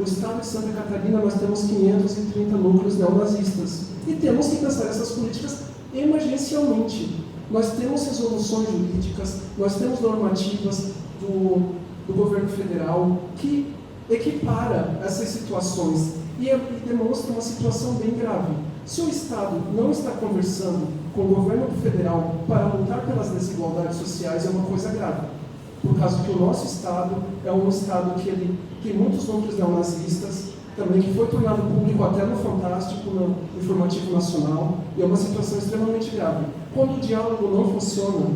Speaker 11: estado de Santa Catarina, nós temos 530 núcleos neonazistas. E temos que pensar essas políticas emergencialmente. Nós temos resoluções jurídicas, nós temos normativas do governo federal que equipara essas situações e demonstra uma situação bem grave. Se o Estado não está conversando com o governo federal para lutar pelas desigualdades sociais, é uma coisa grave. Por causa que o nosso Estado é um Estado que ele tem muitos núcleos neonazistas, também que foi tornado público até no Fantástico, no Informativo Nacional, e é uma situação extremamente grave. Quando o diálogo não funciona,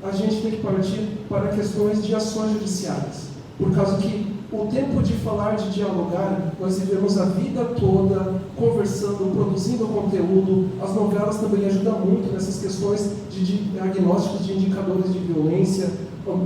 Speaker 11: a gente tem que partir para questões de ações judiciais, por causa que o tempo de falar, de dialogar, nós vivemos a vida toda conversando, produzindo conteúdo. As novelas também ajudam muito nessas questões de diagnósticos de indicadores de violência,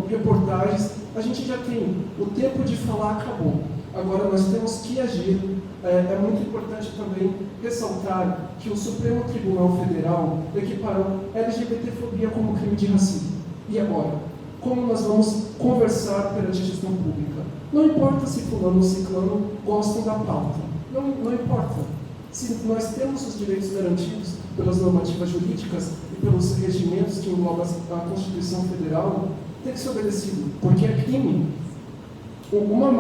Speaker 11: reportagens. A gente já tem. O tempo de falar acabou. Agora nós temos que agir. É muito importante também ressaltar que o Supremo Tribunal Federal equiparou LGBTfobia como crime de racismo. E agora? Como nós vamos conversar perante a gestão pública? Não importa se fulano ou ciclano gostam da pauta. Não importa. Se nós temos os direitos garantidos pelas normativas jurídicas e pelos regimentos que englobam a Constituição Federal, tem que ser obedecido, porque é crime. uma